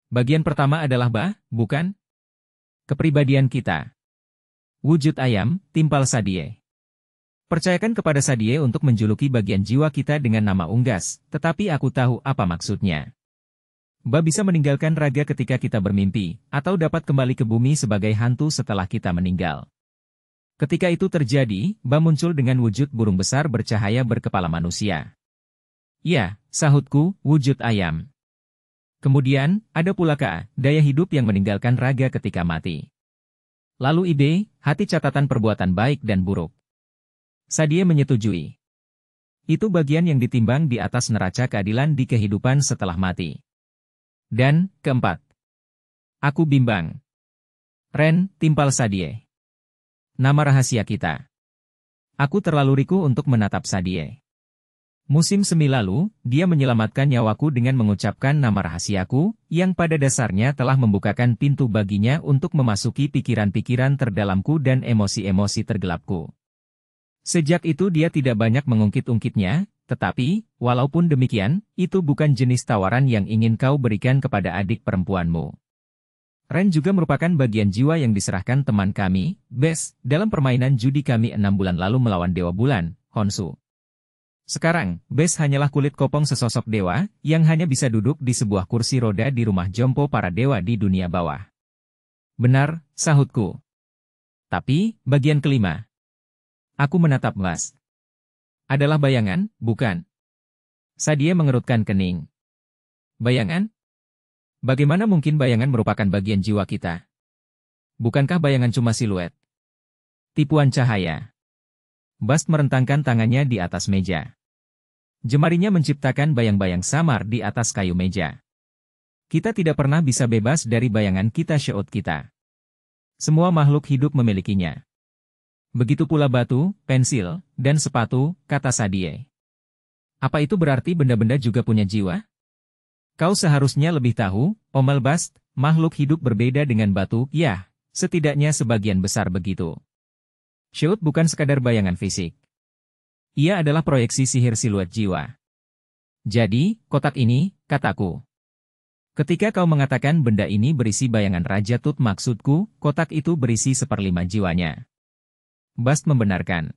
S1: Bagian pertama adalah bukan? Kepribadian kita. Wujud ayam, timpal Sadie. Percayakan kepada Sadie untuk menjuluki bagian jiwa kita dengan nama unggas, tetapi aku tahu apa maksudnya. Bisa meninggalkan raga ketika kita bermimpi, atau dapat kembali ke bumi sebagai hantu setelah kita meninggal. Ketika itu terjadi, muncul dengan wujud burung besar bercahaya berkepala manusia. Ya, sahutku, wujud ayam. Kemudian, ada pula daya hidup yang meninggalkan raga ketika mati. Lalu hati catatan perbuatan baik dan buruk. Sadie menyetujui. Itu bagian yang ditimbang di atas neraca keadilan di kehidupan setelah mati. Dan, keempat. Aku bimbang. Ren, timpal Sadie. Nama rahasia kita. Aku terlalu riku untuk menatap Sadie. Musim semi lalu, dia menyelamatkan nyawaku dengan mengucapkan nama rahasiaku, yang pada dasarnya telah membukakan pintu baginya untuk memasuki pikiran-pikiran terdalamku dan emosi-emosi tergelapku. Sejak itu dia tidak banyak mengungkit-ungkitnya, tetapi, walaupun demikian, itu bukan jenis tawaran yang ingin kau berikan kepada adik perempuanmu. Ren juga merupakan bagian jiwa yang diserahkan teman kami, Bes, dalam permainan judi kami 6 bulan lalu melawan Dewa Bulan, Honsu. Sekarang, Bes hanyalah kulit kopong sesosok dewa, yang hanya bisa duduk di sebuah kursi roda di rumah jompo para dewa di dunia bawah. Benar, sahutku. Tapi, bagian kelima. Aku menatap Bas. Adalah bayangan, bukan? Sadie mengerutkan kening. Bayangan? Bagaimana mungkin bayangan merupakan bagian jiwa kita? Bukankah bayangan cuma siluet? Tipuan cahaya. Bast merentangkan tangannya di atas meja. Jemarinya menciptakan bayang-bayang samar di atas kayu meja. Kita tidak pernah bisa bebas dari bayangan kita syaut kita. Semua makhluk hidup memilikinya. Begitu pula batu, pensil, dan sepatu, kata Sadie. Apa itu berarti benda-benda juga punya jiwa? Kau seharusnya lebih tahu, Omel Bast, makhluk hidup berbeda dengan batu, ya, setidaknya sebagian besar begitu. Syaut bukan sekadar bayangan fisik. Ia adalah proyeksi sihir siluet jiwa. Jadi, kotak ini, kataku. Ketika kau mengatakan benda ini berisi bayangan Raja Tut, maksudku, kotak itu berisi 1/5 jiwanya. Bast membenarkan.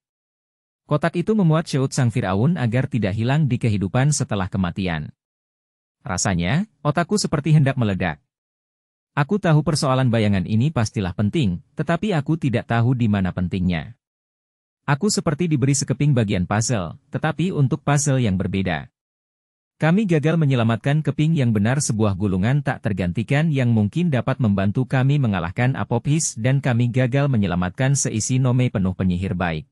S1: Kotak itu memuat syaut sang Firaun agar tidak hilang di kehidupan setelah kematian. Rasanya, otakku seperti hendak meledak. Aku tahu persoalan bayangan ini pastilah penting, tetapi aku tidak tahu di mana pentingnya. Aku seperti diberi sekeping bagian puzzle, tetapi untuk puzzle yang berbeda. Kami gagal menyelamatkan keping yang benar, sebuah gulungan tak tergantikan yang mungkin dapat membantu kami mengalahkan Apophis, dan kami gagal menyelamatkan seisi nome penuh penyihir baik.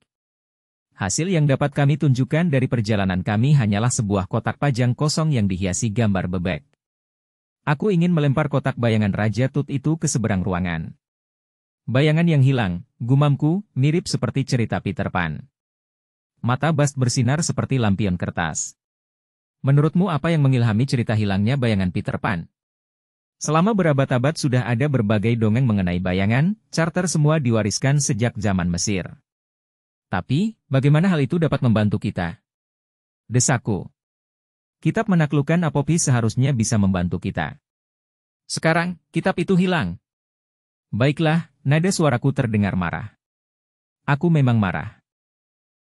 S1: Hasil yang dapat kami tunjukkan dari perjalanan kami hanyalah sebuah kotak pajang kosong yang dihiasi gambar bebek. Aku ingin melempar kotak bayangan Raja Tut itu ke seberang ruangan. Bayangan yang hilang, gumamku, mirip seperti cerita Peter Pan. Mata Bast bersinar seperti lampion kertas. Menurutmu apa yang mengilhami cerita hilangnya bayangan Peter Pan? Selama berabad-abad sudah ada berbagai dongeng mengenai bayangan, charter semua diwariskan sejak zaman Mesir. Tapi, bagaimana hal itu dapat membantu kita? Desaku. Kitab menaklukkan Apophis seharusnya bisa membantu kita. Sekarang, kitab itu hilang. Baiklah, nada suaraku terdengar marah. Aku memang marah.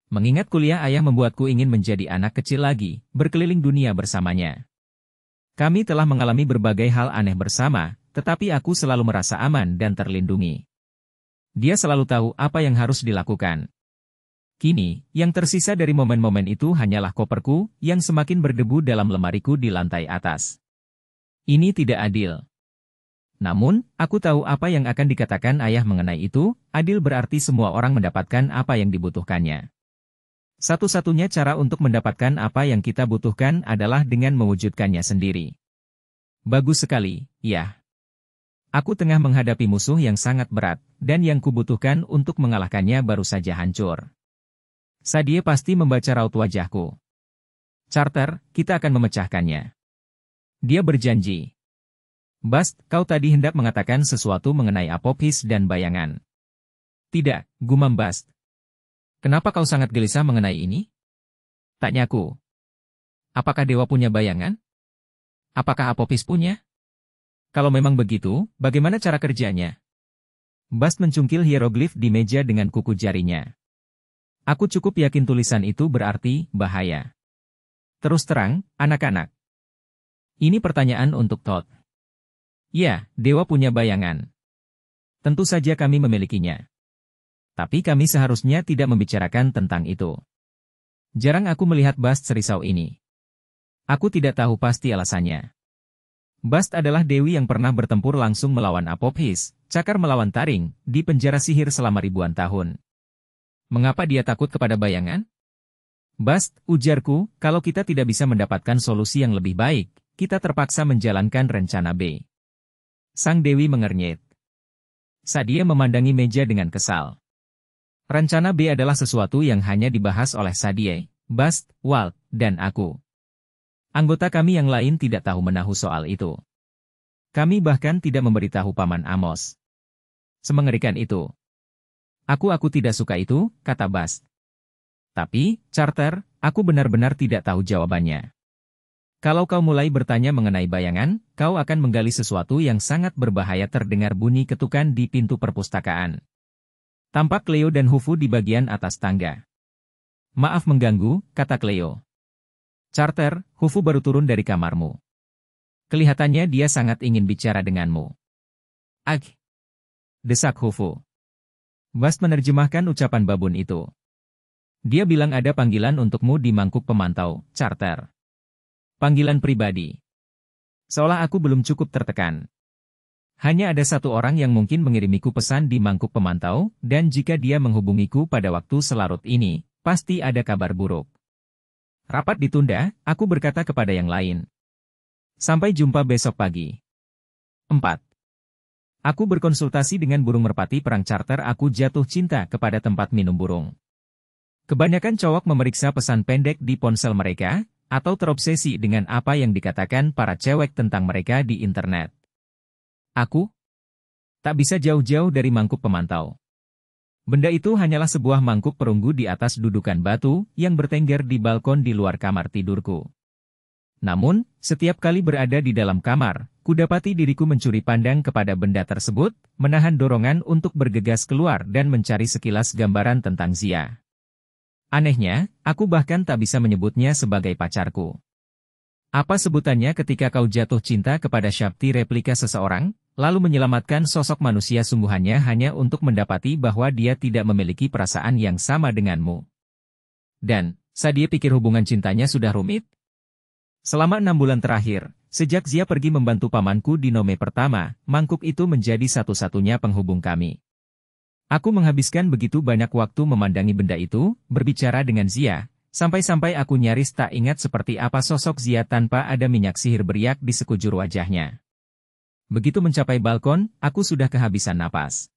S1: Mengingat kuliah ayah membuatku ingin menjadi anak kecil lagi, berkeliling dunia bersamanya. Kami telah mengalami berbagai hal aneh bersama, tetapi aku selalu merasa aman dan terlindungi. Dia selalu tahu apa yang harus dilakukan. Kini, yang tersisa dari momen-momen itu hanyalah koperku, yang semakin berdebu dalam lemariku di lantai atas. Ini tidak adil. Namun, aku tahu apa yang akan dikatakan ayah mengenai itu. Adil berarti semua orang mendapatkan apa yang dibutuhkannya. Satu-satunya cara untuk mendapatkan apa yang kita butuhkan adalah dengan mewujudkannya sendiri. Bagus sekali, ya. Aku tengah menghadapi musuh yang sangat berat, dan yang kubutuhkan untuk mengalahkannya baru saja hancur. Sadie pasti membaca raut wajahku. Charter, kita akan memecahkannya. Dia berjanji. Bast, kau tadi hendak mengatakan sesuatu mengenai Apophis dan bayangan. Tidak, gumam Bast. Kenapa kau sangat gelisah mengenai ini? Tanyaku. Apakah dewa punya bayangan? Apakah Apophis punya? Kalau memang begitu, bagaimana cara kerjanya? Bast mencungkil hieroglif di meja dengan kuku jarinya. Aku cukup yakin tulisan itu berarti bahaya. Terus terang, anak-anak. Ini pertanyaan untuk Todd. Ya, dewa punya bayangan. Tentu saja kami memilikinya. Tapi kami seharusnya tidak membicarakan tentang itu. Jarang aku melihat Bast serisau ini. Aku tidak tahu pasti alasannya. Bast adalah dewi yang pernah bertempur langsung melawan Apophis, cakar melawan taring, di penjara sihir selama ribuan tahun. Mengapa dia takut kepada bayangan? Bast, ujarku, kalau kita tidak bisa mendapatkan solusi yang lebih baik, kita terpaksa menjalankan rencana B. Sang dewi mengernyit. Sadie memandangi meja dengan kesal. Rencana B adalah sesuatu yang hanya dibahas oleh Sadie, Bast, Walt, dan aku. Anggota kami yang lain tidak tahu menahu soal itu. Kami bahkan tidak memberitahu Paman Amos. Semengerikan itu. Aku tidak suka itu, kata Bast. Tapi, Charter, aku benar-benar tidak tahu jawabannya. Kalau kau mulai bertanya mengenai bayangan, kau akan menggali sesuatu yang sangat berbahaya. Terdengar bunyi ketukan di pintu perpustakaan. Tampak Cleo dan Hufu di bagian atas tangga. Maaf mengganggu, kata Cleo. Charter, Hufu baru turun dari kamarmu. Kelihatannya dia sangat ingin bicara denganmu. Ag! Desak Hufu. Bast menerjemahkan ucapan babun itu. Dia bilang ada panggilan untukmu di mangkuk pemantau, Charter. Panggilan pribadi. Seolah aku belum cukup tertekan. Hanya ada satu orang yang mungkin mengirimiku pesan di mangkuk pemantau, dan jika dia menghubungiku pada waktu selarut ini, pasti ada kabar buruk. Rapat ditunda, aku berkata kepada yang lain. Sampai jumpa besok pagi. 4. Aku berkonsultasi dengan burung merpati perang Charter. Aku jatuh cinta kepada tempat minum burung. Kebanyakan cowok memeriksa pesan pendek di ponsel mereka, atau terobsesi dengan apa yang dikatakan para cewek tentang mereka di internet. Aku tak bisa jauh-jauh dari mangkuk pemantau. Benda itu hanyalah sebuah mangkuk perunggu di atas dudukan batu yang bertengger di balkon di luar kamar tidurku. Namun, setiap kali berada di dalam kamar, kudapati diriku mencuri pandang kepada benda tersebut, menahan dorongan untuk bergegas keluar dan mencari sekilas gambaran tentang Zia. Anehnya, aku bahkan tak bisa menyebutnya sebagai pacarku. Apa sebutannya ketika kau jatuh cinta kepada Shakti replika seseorang, lalu menyelamatkan sosok manusia sungguhannya hanya untuk mendapati bahwa dia tidak memiliki perasaan yang sama denganmu? Dan, Sadie pikir hubungan cintanya sudah rumit? Selama 6 bulan terakhir, sejak Zia pergi membantu pamanku di Nome pertama, mangkuk itu menjadi satu-satunya penghubung kami. Aku menghabiskan begitu banyak waktu memandangi benda itu, berbicara dengan Zia, sampai-sampai aku nyaris tak ingat seperti apa sosok Zia tanpa ada minyak sihir beriak di sekujur wajahnya. Begitu mencapai balkon, aku sudah kehabisan napas.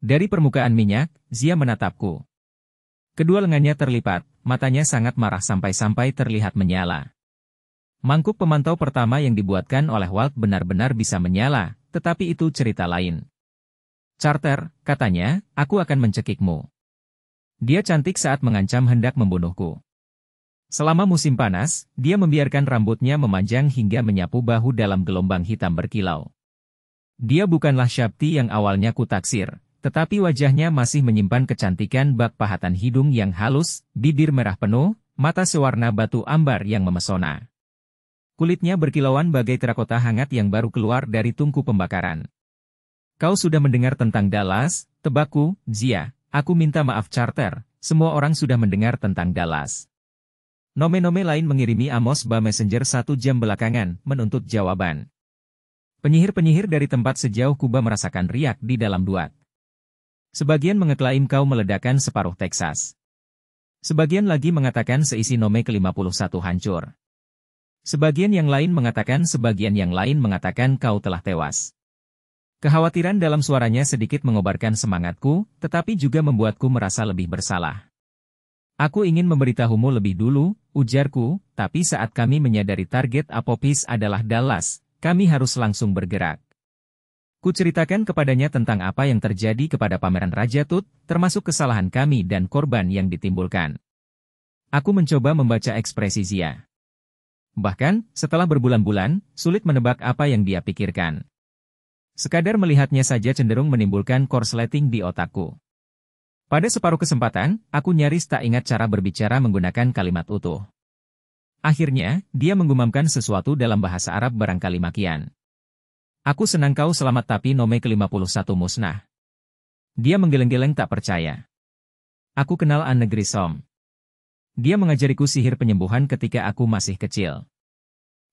S1: Dari permukaan minyak, Zia menatapku. Kedua lengannya terlipat, matanya sangat marah sampai-sampai terlihat menyala. Mangkuk pemantau pertama yang dibuatkan oleh Walt benar-benar bisa menyala, tetapi itu cerita lain. Charter, katanya, aku akan mencekikmu. Dia cantik saat mengancam hendak membunuhku. Selama musim panas, dia membiarkan rambutnya memanjang hingga menyapu bahu dalam gelombang hitam berkilau. Dia bukanlah Shakti yang awalnya kutaksir, tetapi wajahnya masih menyimpan kecantikan bak pahatan hidung yang halus, bibir merah penuh, mata sewarna batu ambar yang memesona. Kulitnya berkilauan bagai terakota hangat yang baru keluar dari tungku pembakaran. Kau sudah mendengar tentang Dallas, tebakku, Zia. Aku minta maaf Charter, semua orang sudah mendengar tentang Dallas. Nome-nome lain mengirimi Amos by Messenger 1 jam belakangan, menuntut jawaban. Penyihir-penyihir dari tempat sejauh Kuba merasakan riak di dalam duat. Sebagian mengeklaim kau meledakkan separuh Texas. Sebagian lagi mengatakan seisi Nome ke-51 hancur. Sebagian yang lain mengatakan kau telah tewas. Kekhawatiran dalam suaranya sedikit mengobarkan semangatku, tetapi juga membuatku merasa lebih bersalah. Aku ingin memberitahumu lebih dulu, ujarku, tapi saat kami menyadari target Apopis adalah Dallas, kami harus langsung bergerak. Kuceritakan kepadanya tentang apa yang terjadi kepada Pameran Raja Tut, termasuk kesalahan kami dan korban yang ditimbulkan. Aku mencoba membaca ekspresi Zia. Bahkan, setelah berbulan-bulan, sulit menebak apa yang dia pikirkan. Sekadar melihatnya saja cenderung menimbulkan korsleting di otakku. Pada separuh kesempatan, aku nyaris tak ingat cara berbicara menggunakan kalimat utuh. Akhirnya, dia menggumamkan sesuatu dalam bahasa Arab barangkali makian. Aku senang kau selamat tapi Nome ke-51 musnah. Dia menggeleng-geleng tak percaya. Aku kenal Anne Grissom. Dia mengajariku sihir penyembuhan ketika aku masih kecil.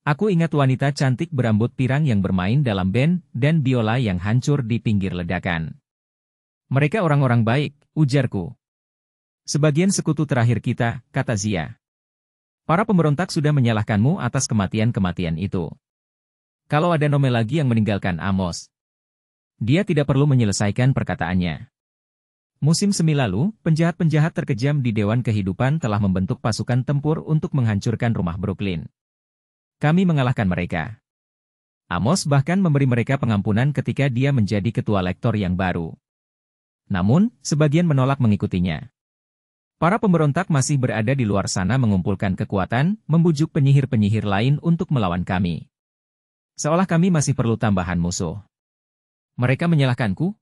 S1: Aku ingat wanita cantik berambut pirang yang bermain dalam band dan biola yang hancur di pinggir ledakan. Mereka orang-orang baik, ujarku. Sebagian sekutu terakhir kita, kata Zia. Para pemberontak sudah menyalahkanmu atas kematian-kematian itu. Kalau ada Nome lagi yang meninggalkan Amos, dia tidak perlu menyelesaikan perkataannya. Musim semi lalu, penjahat-penjahat terkejam di Dewan Kehidupan telah membentuk pasukan tempur untuk menghancurkan rumah Brooklyn. Kami mengalahkan mereka. Amos bahkan memberi mereka pengampunan ketika dia menjadi ketua lektor yang baru. Namun, sebagian menolak mengikutinya. Para pemberontak masih berada di luar sana mengumpulkan kekuatan, membujuk penyihir-penyihir lain untuk melawan kami. Seolah kami masih perlu tambahan musuh. Mereka menyalahkanku?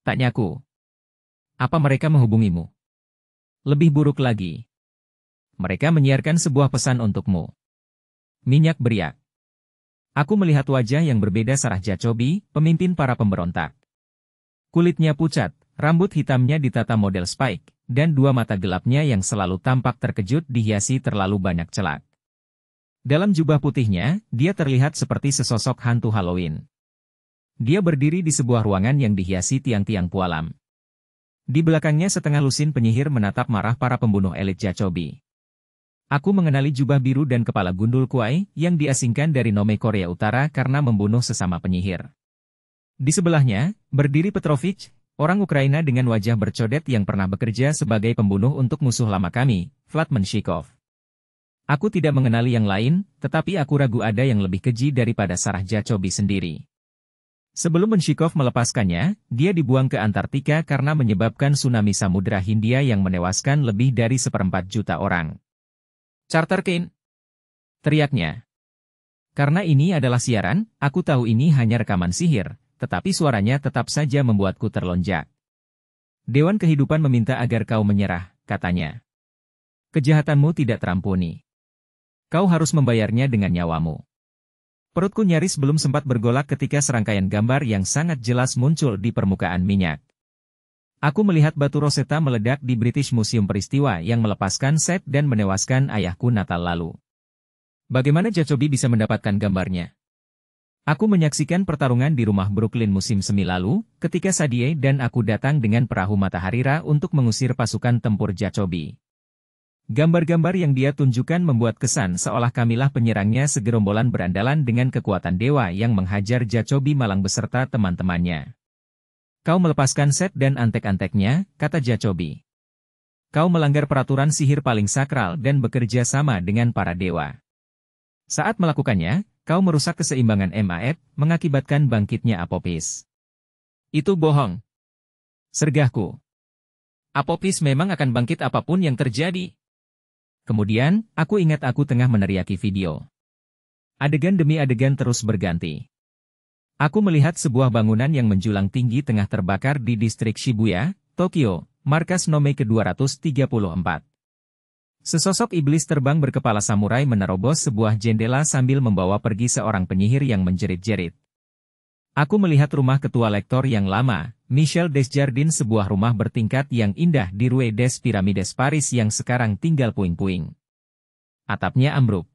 S1: Tanyaku. Apa mereka menghubungimu? Lebih buruk lagi. Mereka menyiarkan sebuah pesan untukmu. Minyak beriak. Aku melihat wajah yang berbeda Sarah Jacobi, pemimpin para pemberontak. Kulitnya pucat, rambut hitamnya ditata model spike, dan dua mata gelapnya yang selalu tampak terkejut dihiasi terlalu banyak celak. Dalam jubah putihnya, dia terlihat seperti sesosok hantu Halloween. Dia berdiri di sebuah ruangan yang dihiasi tiang-tiang pualam. Di belakangnya setengah lusin penyihir menatap marah para pembunuh elit Jacobi. Aku mengenali jubah biru dan kepala gundul kuai yang diasingkan dari Nome Korea Utara karena membunuh sesama penyihir. Di sebelahnya, berdiri Petrovich, orang Ukraina dengan wajah bercodet yang pernah bekerja sebagai pembunuh untuk musuh lama kami, Vlad Menshikov. Aku tidak mengenali yang lain, tetapi aku ragu ada yang lebih keji daripada Sarah Jacobi sendiri. Sebelum Menshikov melepaskannya, dia dibuang ke Antartika karena menyebabkan tsunami Samudra Hindia yang menewaskan lebih dari 1/4 juta orang. "Charter Kane!" teriaknya. Karena ini adalah siaran, aku tahu ini hanya rekaman sihir, tetapi suaranya tetap saja membuatku terlonjak. "Dewan Kehidupan meminta agar kau menyerah," katanya. "Kejahatanmu tidak terampuni. Kau harus membayarnya dengan nyawamu." Perutku nyaris belum sempat bergolak ketika serangkaian gambar yang sangat jelas muncul di permukaan minyak. Aku melihat batu Rosetta meledak di British Museum, peristiwa yang melepaskan Seth dan menewaskan ayahku Natal lalu. Bagaimana Jacobi bisa mendapatkan gambarnya? Aku menyaksikan pertarungan di rumah Brooklyn musim semi lalu, ketika Sadie dan aku datang dengan perahu Matahari Ra untuk mengusir pasukan tempur Jacobi. Gambar-gambar yang dia tunjukkan membuat kesan seolah kamilah penyerangnya segerombolan berandalan dengan kekuatan dewa yang menghajar Jacobi malang beserta teman-temannya. "Kau melepaskan Seth dan antek-anteknya," kata Jacobi. "Kau melanggar peraturan sihir paling sakral dan bekerja sama dengan para dewa. Saat melakukannya, kau merusak keseimbangan Maat, mengakibatkan bangkitnya Apopis." "Itu bohong," sergahku. "Apopis memang akan bangkit apapun yang terjadi." Kemudian, aku ingat aku tengah meneriaki video. Adegan demi adegan terus berganti. Aku melihat sebuah bangunan yang menjulang tinggi tengah terbakar di distrik Shibuya, Tokyo, markas Nome ke-234. Sesosok iblis terbang berkepala samurai menerobos sebuah jendela sambil membawa pergi seorang penyihir yang menjerit-jerit. Aku melihat rumah ketua lektor yang lama, Michel Desjardins, sebuah rumah bertingkat yang indah di Rue des Pyramides Paris yang sekarang tinggal puing-puing. Atapnya ambruk.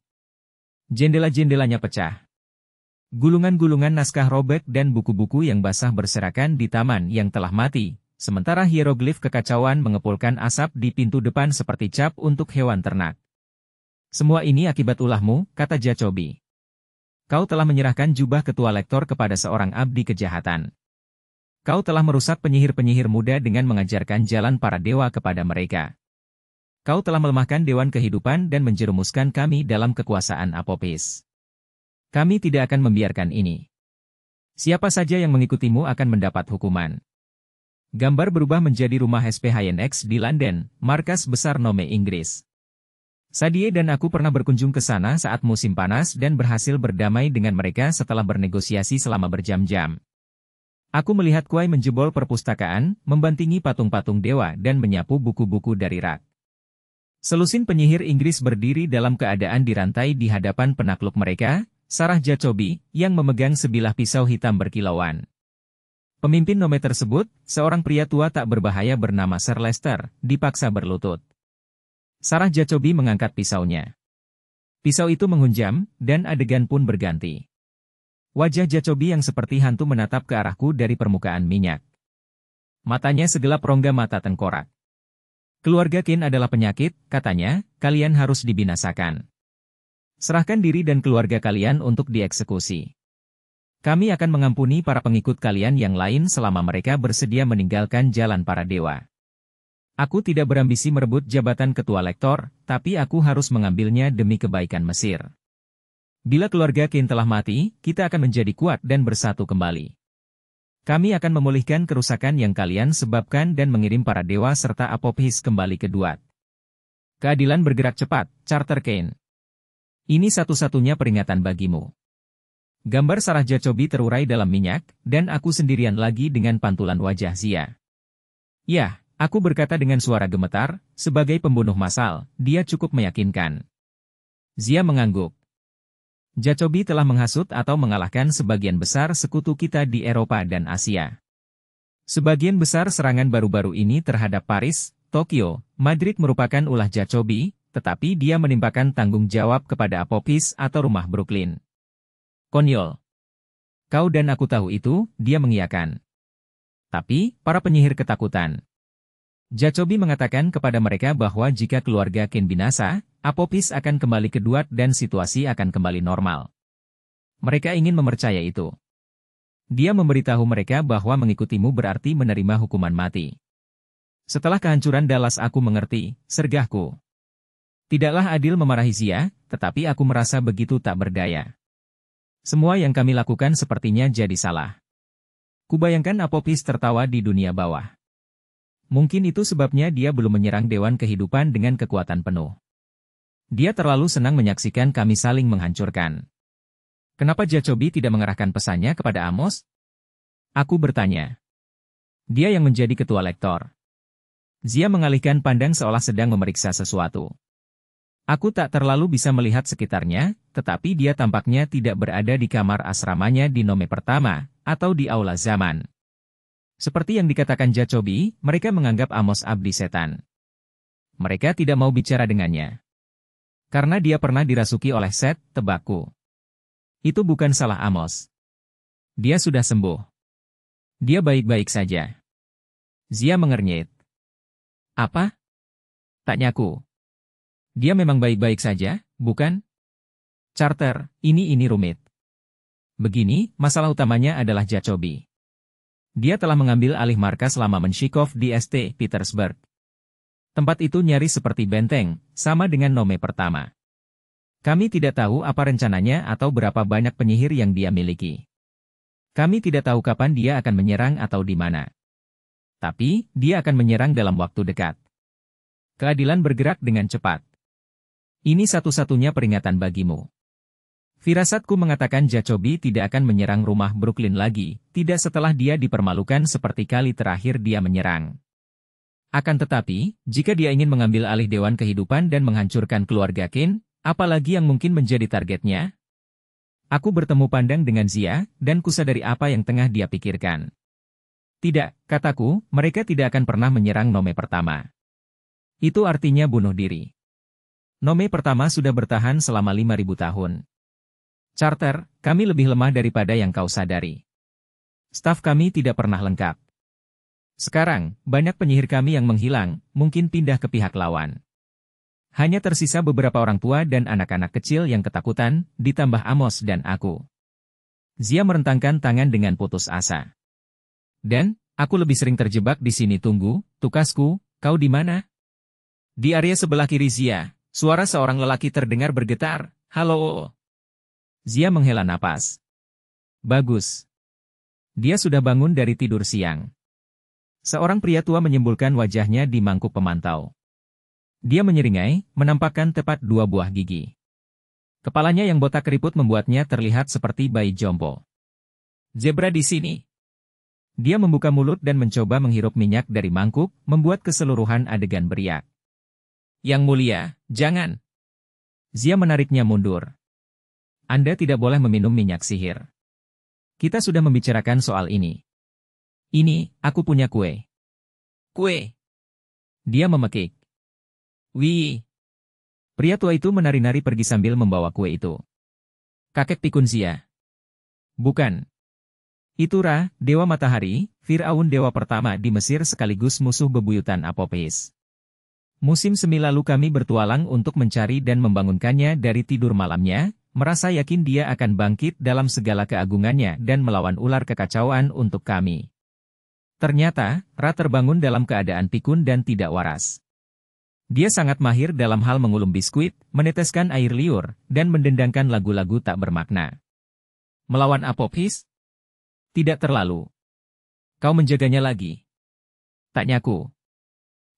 S1: Jendela-jendelanya pecah. Gulungan-gulungan naskah robek dan buku-buku yang basah berserakan di taman yang telah mati, sementara hieroglif kekacauan mengepulkan asap di pintu depan seperti cap untuk hewan ternak. "Semua ini akibat ulahmu," kata Jacobi. "Kau telah menyerahkan jubah ketua lektor kepada seorang abdi kejahatan. Kau telah merusak penyihir-penyihir muda dengan mengajarkan jalan para dewa kepada mereka. Kau telah melemahkan Dewan Kehidupan dan menjerumuskan kami dalam kekuasaan Apopis. Kami tidak akan membiarkan ini. Siapa saja yang mengikutimu akan mendapat hukuman." Gambar berubah menjadi rumah SPHNX di London, markas besar Nome Inggris. Sadie dan aku pernah berkunjung ke sana saat musim panas dan berhasil berdamai dengan mereka setelah bernegosiasi selama berjam-jam. Aku melihat Kuai menjebol perpustakaan, membantingi patung-patung dewa dan menyapu buku-buku dari rak. Selusin penyihir Inggris berdiri dalam keadaan dirantai di hadapan penakluk mereka, Sarah Jacobi, yang memegang sebilah pisau hitam berkilauan. Pemimpin Nome tersebut, seorang pria tua tak berbahaya bernama Sir Lester, dipaksa berlutut. Sarah Jacobi mengangkat pisaunya. Pisau itu menghunjam, dan adegan pun berganti. Wajah Jacobi yang seperti hantu menatap ke arahku dari permukaan minyak. Matanya segelap rongga mata tengkorak. "Keluarga Qin adalah penyakit," katanya, "kalian harus dibinasakan. Serahkan diri dan keluarga kalian untuk dieksekusi. Kami akan mengampuni para pengikut kalian yang lain selama mereka bersedia meninggalkan jalan para dewa. Aku tidak berambisi merebut jabatan ketua lektor, tapi aku harus mengambilnya demi kebaikan Mesir. Bila keluarga Qin telah mati, kita akan menjadi kuat dan bersatu kembali. Kami akan memulihkan kerusakan yang kalian sebabkan dan mengirim para dewa serta Apopis kembali ke Duat. Keadilan bergerak cepat, Charter Kane. Ini satu-satunya peringatan bagimu." Gambar Sarah Jacobi terurai dalam minyak, dan aku sendirian lagi dengan pantulan wajah Zia. "Yah," aku berkata dengan suara gemetar, "sebagai pembunuh massal, dia cukup meyakinkan." Zia mengangguk. Jacobi telah menghasut atau mengalahkan sebagian besar sekutu kita di Eropa dan Asia. Sebagian besar serangan baru-baru ini terhadap Paris, Tokyo, Madrid merupakan ulah Jacobi, tetapi dia menimpakan tanggung jawab kepada Apopis atau rumah Brooklyn. "Konyol. Kau dan aku tahu itu," dia mengiyakan. "Tapi, para penyihir ketakutan." Jacobi mengatakan kepada mereka bahwa jika keluarga Qin binasa, Apopis akan kembali ke Duat dan situasi akan kembali normal. Mereka ingin mempercayai itu. Dia memberitahu mereka bahwa mengikutimu berarti menerima hukuman mati. "Setelah kehancuran Dallas aku mengerti," sergahku. Tidaklah adil memarahi Zia, tetapi aku merasa begitu tak berdaya. Semua yang kami lakukan sepertinya jadi salah. Kubayangkan Apophis tertawa di dunia bawah. Mungkin itu sebabnya dia belum menyerang Dewan Kehidupan dengan kekuatan penuh. Dia terlalu senang menyaksikan kami saling menghancurkan. Kenapa Jacobi tidak mengerahkan pesannya kepada Amos? Aku bertanya. Dia yang menjadi ketua lektor. Zia mengalihkan pandang seolah sedang memeriksa sesuatu. Aku tak terlalu bisa melihat sekitarnya, tetapi dia tampaknya tidak berada di kamar asramanya di Nome pertama, atau di aula zaman. Seperti yang dikatakan Jacobi, mereka menganggap Amos abdi setan. Mereka tidak mau bicara dengannya. Karena dia pernah dirasuki oleh Set, tebakku. Itu bukan salah Amos. Dia sudah sembuh. Dia baik-baik saja. Zia mengernyit. Apa? Tanyaku. Dia memang baik-baik saja, bukan? Charter, ini rumit. Begini, masalah utamanya adalah Jacobi. Dia telah mengambil alih markas lama Menshikov di St. Petersburg. Tempat itu nyaris seperti benteng, sama dengan Nome pertama. Kami tidak tahu apa rencananya atau berapa banyak penyihir yang dia miliki. Kami tidak tahu kapan dia akan menyerang atau di mana. Tapi, dia akan menyerang dalam waktu dekat. Keadilan bergerak dengan cepat. Ini satu-satunya peringatan bagimu. Firasatku mengatakan Jacobi tidak akan menyerang rumah Brooklyn lagi, tidak setelah dia dipermalukan seperti kali terakhir dia menyerang. Akan tetapi, jika dia ingin mengambil alih Dewan Kehidupan dan menghancurkan keluarga Kin, apalagi yang mungkin menjadi targetnya? Aku bertemu pandang dengan Zia, dan kusadari apa yang tengah dia pikirkan. Tidak, kataku, mereka tidak akan pernah menyerang Nome pertama. Itu artinya bunuh diri. Nome pertama sudah bertahan selama 5.000 tahun. Charter, kami lebih lemah daripada yang kau sadari. Staf kami tidak pernah lengkap. Sekarang, banyak penyihir kami yang menghilang, mungkin pindah ke pihak lawan. Hanya tersisa beberapa orang tua dan anak-anak kecil yang ketakutan, ditambah Amos dan aku. Zia merentangkan tangan dengan putus asa. Dan, aku lebih sering terjebak di sini. Tunggu, tukasku, kau di mana? Di area sebelah kiri Zia, suara seorang lelaki terdengar bergetar. Halo. Zia menghela napas. Bagus. Dia sudah bangun dari tidur siang. Seorang pria tua menyembulkan wajahnya di mangkuk pemantau. Dia menyeringai, menampakkan tepat 2 buah gigi. Kepalanya yang botak keriput membuatnya terlihat seperti bayi jompo. Zebra di sini. Dia membuka mulut dan mencoba menghirup minyak dari mangkuk, membuat keseluruhan adegan beriak. Yang mulia, jangan. Zia menariknya mundur. Anda tidak boleh meminum minyak sihir. Kita sudah membicarakan soal ini. Ini, aku punya kue. Kue. Dia memekik. Wih. Pria tua itu menari-nari pergi sambil membawa kue itu. Kakek pikun Zia. Bukan. Itu Ra, dewa matahari, Firaun dewa pertama di Mesir sekaligus musuh bebuyutan Apophis. Musim semi lalu kami bertualang untuk mencari dan membangunkannya dari tidur malamnya, merasa yakin dia akan bangkit dalam segala keagungannya dan melawan ular kekacauan untuk kami. Ternyata, Ra terbangun dalam keadaan pikun dan tidak waras. Dia sangat mahir dalam hal mengulum biskuit, meneteskan air liur, dan mendendangkan lagu-lagu tak bermakna. Melawan Apophis? Tidak terlalu. Kau menjaganya lagi? Tanyaku.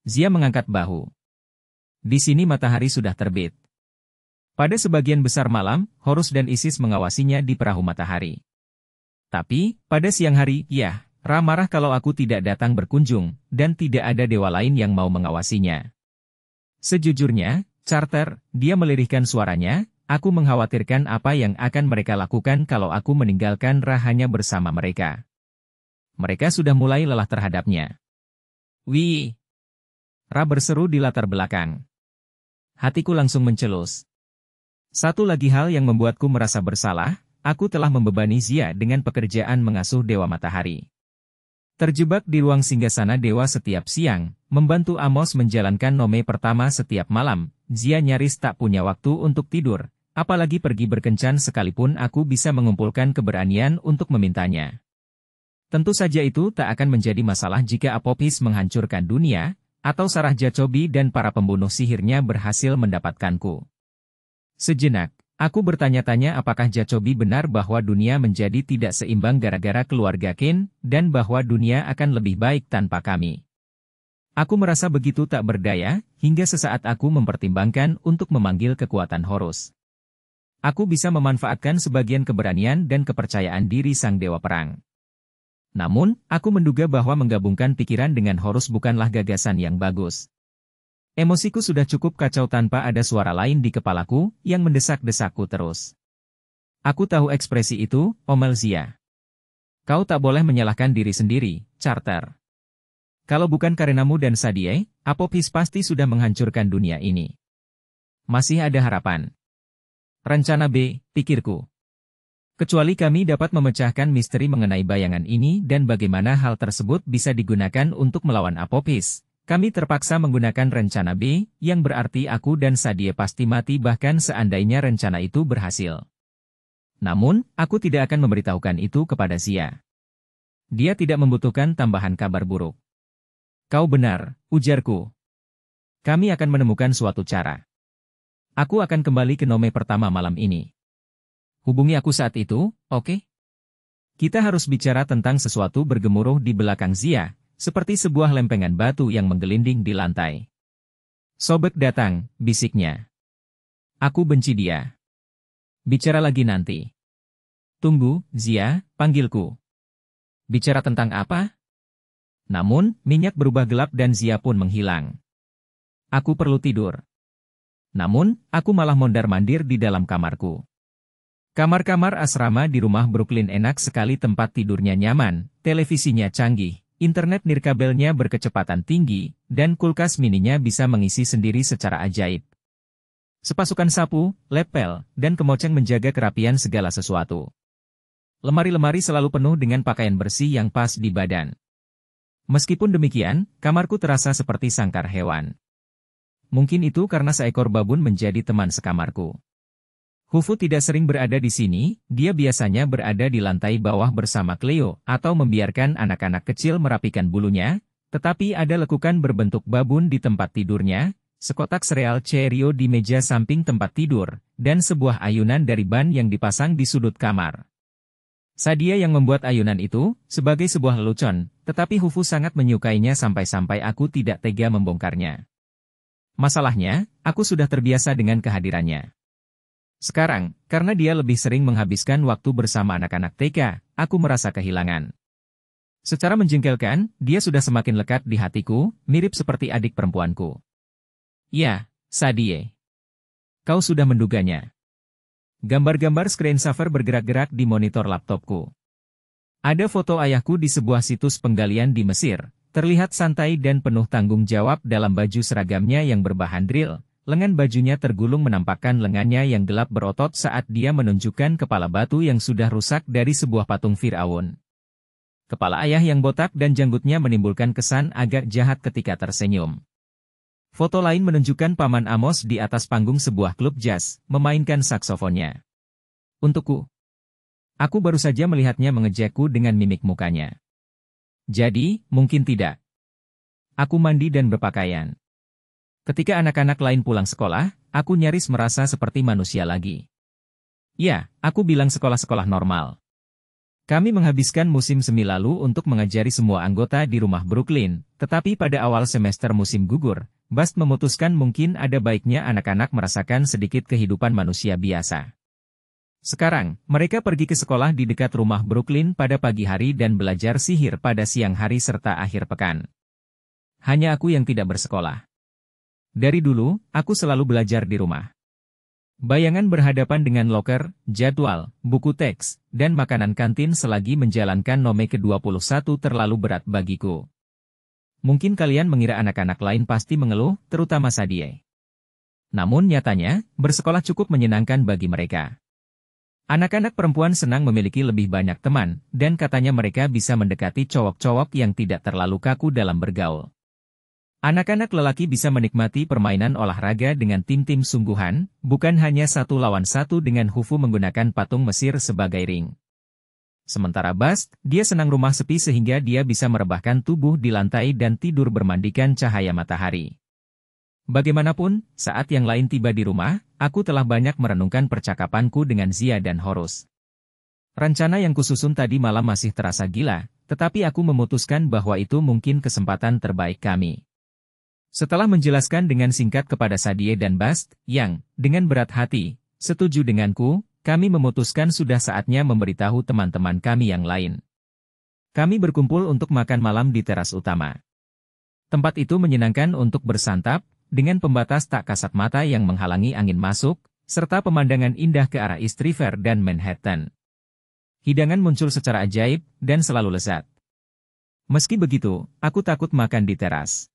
S1: Zia mengangkat bahu. Di sini matahari sudah terbit. Pada sebagian besar malam, Horus dan Isis mengawasinya di perahu matahari. Tapi, pada siang hari, ya, Ra marah kalau aku tidak datang berkunjung, dan tidak ada dewa lain yang mau mengawasinya. Sejujurnya, Charter, dia melirihkan suaranya, aku mengkhawatirkan apa yang akan mereka lakukan kalau aku meninggalkan Ra hanya bersama mereka. Mereka sudah mulai lelah terhadapnya. Wih! Ra berseru di latar belakang. Hatiku langsung mencelus. Satu lagi hal yang membuatku merasa bersalah, aku telah membebani Zia dengan pekerjaan mengasuh Dewa Matahari. Terjebak di ruang singgasana Dewa setiap siang, membantu Amos menjalankan Nome pertama setiap malam, Zia nyaris tak punya waktu untuk tidur, apalagi pergi berkencan sekalipun aku bisa mengumpulkan keberanian untuk memintanya. Tentu saja itu tak akan menjadi masalah jika Apophis menghancurkan dunia, atau Sarah Jacobi dan para pembunuh sihirnya berhasil mendapatkanku. Sejenak, Aku bertanya-tanya apakah Jacobi benar bahwa dunia menjadi tidak seimbang gara-gara keluarga Qin, dan bahwa dunia akan lebih baik tanpa kami. Aku merasa begitu tak berdaya, hingga sesaat aku mempertimbangkan untuk memanggil kekuatan Horus. Aku bisa memanfaatkan sebagian keberanian dan kepercayaan diri sang dewa perang. Namun, aku menduga bahwa menggabungkan pikiran dengan Horus bukanlah gagasan yang bagus. Emosiku sudah cukup kacau tanpa ada suara lain di kepalaku yang mendesak-desakku terus. Aku tahu ekspresi itu, Omel Zia. Kau tak boleh menyalahkan diri sendiri, Charter. Kalau bukan karenamu dan Sadie, Apophis pasti sudah menghancurkan dunia ini. Masih ada harapan. Rencana B, pikirku. Kecuali kami dapat memecahkan misteri mengenai bayangan ini dan bagaimana hal tersebut bisa digunakan untuk melawan Apophis. Kami terpaksa menggunakan rencana B, yang berarti aku dan Sadie pasti mati bahkan seandainya rencana itu berhasil. Namun, aku tidak akan memberitahukan itu kepada Zia. Dia tidak membutuhkan tambahan kabar buruk. Kau benar, ujarku. Kami akan menemukan suatu cara. Aku akan kembali ke Nome pertama malam ini. Hubungi aku saat itu, oke? Kita harus bicara tentang sesuatu bergemuruh di belakang Zia, seperti sebuah lempengan batu yang menggelinding di lantai. Sobek datang, bisiknya. Aku benci dia. Bicara lagi nanti. Tunggu, Zia, panggilku. Bicara tentang apa? Namun, minyak berubah gelap dan Zia pun menghilang. Aku perlu tidur. Namun, aku malah mondar-mandir di dalam kamarku. Kamar-kamar asrama di rumah Brooklyn enak sekali, tempat tidurnya nyaman, televisinya canggih. Internet nirkabelnya berkecepatan tinggi, dan kulkas mininya bisa mengisi sendiri secara ajaib. Sepasukan sapu, lepel, dan kemoceng menjaga kerapian segala sesuatu. Lemari-lemari selalu penuh dengan pakaian bersih yang pas di badan. Meskipun demikian, kamarku terasa seperti sangkar hewan. Mungkin itu karena seekor babun menjadi teman sekamarku. Hufu tidak sering berada di sini, dia biasanya berada di lantai bawah bersama Cleo, atau membiarkan anak-anak kecil merapikan bulunya, tetapi ada lekukan berbentuk babun di tempat tidurnya, sekotak sereal Cheerio di meja samping tempat tidur, dan sebuah ayunan dari ban yang dipasang di sudut kamar. Sadie yang membuat ayunan itu, sebagai sebuah lelucon, tetapi Hufu sangat menyukainya sampai-sampai aku tidak tega membongkarnya. Masalahnya, aku sudah terbiasa dengan kehadirannya. Sekarang, karena dia lebih sering menghabiskan waktu bersama anak-anak TK, aku merasa kehilangan. Secara menjengkelkan, dia sudah semakin lekat di hatiku, mirip seperti adik perempuanku. Ya, Sadie. Kau sudah menduganya. Gambar-gambar screensaver bergerak-gerak di monitor laptopku. Ada foto ayahku di sebuah situs penggalian di Mesir, terlihat santai dan penuh tanggung jawab dalam baju seragamnya yang berbahan drill. Lengan bajunya tergulung menampakkan lengannya yang gelap berotot saat dia menunjukkan kepala batu yang sudah rusak dari sebuah patung Firaun. Kepala ayah yang botak dan janggutnya menimbulkan kesan agak jahat ketika tersenyum. Foto lain menunjukkan Paman Amos di atas panggung sebuah klub jazz, memainkan saksofonnya. Untukku. Aku baru saja melihatnya mengejakku dengan mimik mukanya. Jadi, mungkin tidak. Aku mandi dan berpakaian. Ketika anak-anak lain pulang sekolah, aku nyaris merasa seperti manusia lagi. Ya, aku bilang sekolah-sekolah normal. Kami menghabiskan musim semi lalu untuk mengajari semua anggota di rumah Brooklyn, tetapi pada awal semester musim gugur, Bast memutuskan mungkin ada baiknya anak-anak merasakan sedikit kehidupan manusia biasa. Sekarang, mereka pergi ke sekolah di dekat rumah Brooklyn pada pagi hari dan belajar sihir pada siang hari serta akhir pekan. Hanya aku yang tidak bersekolah. Dari dulu, aku selalu belajar di rumah. Bayangan berhadapan dengan loker, jadwal, buku teks, dan makanan kantin selagi menjalankan Nome ke-21 terlalu berat bagiku. Mungkin kalian mengira anak-anak lain pasti mengeluh, terutama Sadie. Namun nyatanya, bersekolah cukup menyenangkan bagi mereka. Anak-anak perempuan senang memiliki lebih banyak teman, dan katanya mereka bisa mendekati cowok-cowok yang tidak terlalu kaku dalam bergaul. Anak-anak lelaki bisa menikmati permainan olahraga dengan tim-tim sungguhan, bukan hanya 1 lawan 1 dengan Hufu menggunakan patung Mesir sebagai ring. Sementara Bast, dia senang rumah sepi sehingga dia bisa merebahkan tubuh di lantai dan tidur bermandikan cahaya matahari. Bagaimanapun, saat yang lain tiba di rumah, aku telah banyak merenungkan percakapanku dengan Zia dan Horus. Rencana yang kususun tadi malam masih terasa gila, tetapi aku memutuskan bahwa itu mungkin kesempatan terbaik kami. Setelah menjelaskan dengan singkat kepada Sadie dan Bast, yang, dengan berat hati, setuju denganku, kami memutuskan sudah saatnya memberitahu teman-teman kami yang lain. Kami berkumpul untuk makan malam di teras utama. Tempat itu menyenangkan untuk bersantap, dengan pembatas tak kasat mata yang menghalangi angin masuk, serta pemandangan indah ke arah East River dan Manhattan. Hidangan muncul secara ajaib, dan selalu lezat. Meski begitu, aku takut makan di teras.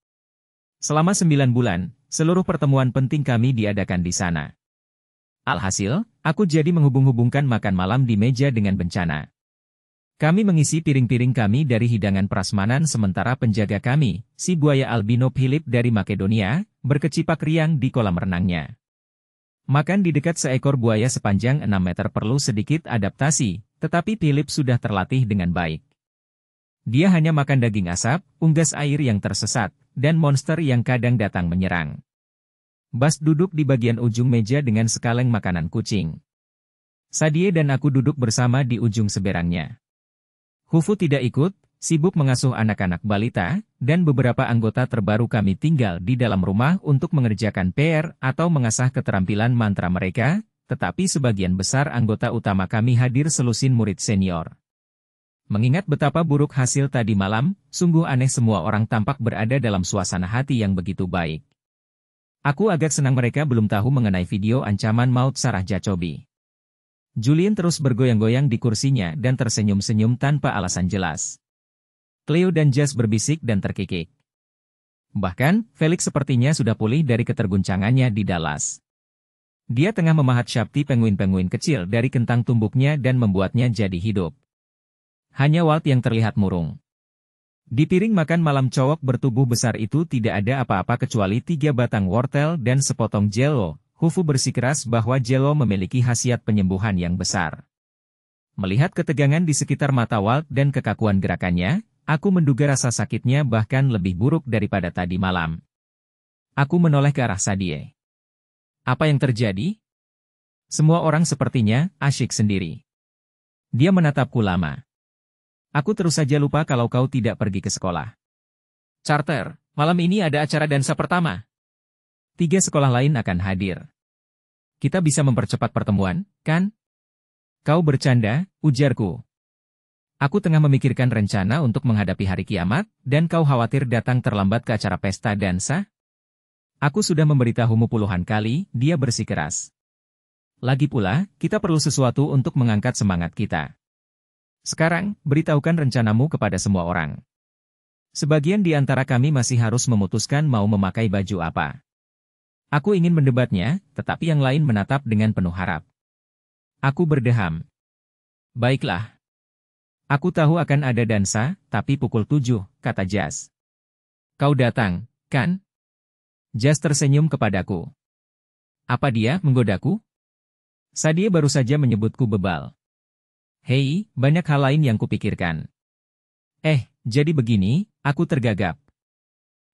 S1: Selama 9 bulan, seluruh pertemuan penting kami diadakan di sana. Alhasil, aku jadi menghubung-hubungkan makan malam di meja dengan bencana. Kami mengisi piring-piring kami dari hidangan prasmanan sementara penjaga kami, si buaya albino Philip dari Makedonia, berkecipak riang di kolam renangnya. Makan di dekat seekor buaya sepanjang 6 meter perlu sedikit adaptasi, tetapi Philip sudah terlatih dengan baik. Dia hanya makan daging asap, unggas air yang tersesat, dan monster yang kadang datang menyerang. Bast duduk di bagian ujung meja dengan sekaleng makanan kucing. Sadie dan aku duduk bersama di ujung seberangnya. Hufu tidak ikut, sibuk mengasuh anak-anak balita, dan beberapa anggota terbaru kami tinggal di dalam rumah untuk mengerjakan PR atau mengasah keterampilan mantra mereka, tetapi sebagian besar anggota utama kami hadir selusin murid senior. Mengingat betapa buruk hasil tadi malam, sungguh aneh semua orang tampak berada dalam suasana hati yang begitu baik. Aku agak senang mereka belum tahu mengenai video ancaman maut Sarah Jacobi. Julian terus bergoyang-goyang di kursinya dan tersenyum-senyum tanpa alasan jelas. Cleo dan Jazz berbisik dan terkikik. Bahkan, Felix sepertinya sudah pulih dari keterguncangannya di Dallas. Dia tengah memahat Shapti penguin-penguin kecil dari kentang tumbuknya dan membuatnya jadi hidup. Hanya Walt yang terlihat murung. Di piring makan malam cowok bertubuh besar itu tidak ada apa-apa kecuali 3 batang wortel dan sepotong jelo. Hufu bersikeras bahwa jelo memiliki khasiat penyembuhan yang besar. Melihat ketegangan di sekitar mata Walt dan kekakuan gerakannya, aku menduga rasa sakitnya bahkan lebih buruk daripada tadi malam. Aku menoleh ke arah Sadie. Apa yang terjadi? Semua orang sepertinya asyik sendiri. Dia menatapku lama. Aku terus saja lupa kalau kau tidak pergi ke sekolah. Charter, malam ini ada acara dansa pertama. 3 sekolah lain akan hadir. Kita bisa mempercepat pertemuan, kan? Kau bercanda, ujarku. Aku tengah memikirkan rencana untuk menghadapi hari kiamat, dan kau khawatir datang terlambat ke acara pesta dansa? Aku sudah memberitahumu puluhan kali, dia bersikeras. Lagi pula, kita perlu sesuatu untuk mengangkat semangat kita. Sekarang, beritahukan rencanamu kepada semua orang. Sebagian di antara kami masih harus memutuskan mau memakai baju apa. Aku ingin mendebatnya, tetapi yang lain menatap dengan penuh harap. Aku berdeham. Baiklah. Aku tahu akan ada dansa, tapi pukul 7, kata Jazz. Kau datang, kan? Jazz tersenyum kepadaku. Apa dia menggodaku? Sadie baru saja menyebutku bebal. Hei, banyak hal lain yang kupikirkan. Jadi begini, aku tergagap.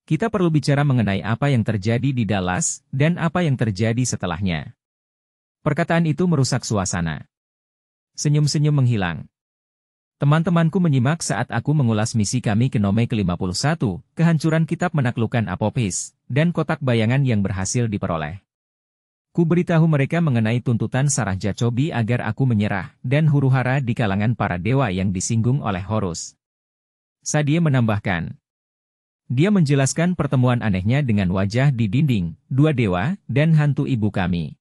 S1: Kita perlu bicara mengenai apa yang terjadi di Dallas, dan apa yang terjadi setelahnya. Perkataan itu merusak suasana. Senyum-senyum menghilang. Teman-temanku menyimak saat aku mengulas misi kami ke Nome ke-51, kehancuran kitab menaklukkan Apopis, dan kotak bayangan yang berhasil diperoleh. Ku beritahu mereka mengenai tuntutan Sarah Jacobi agar aku menyerah, dan huru-hara di kalangan para dewa yang disinggung oleh Horus. Sadie menambahkan. Dia menjelaskan pertemuan anehnya dengan wajah di dinding, 2 dewa, dan hantu ibu kami.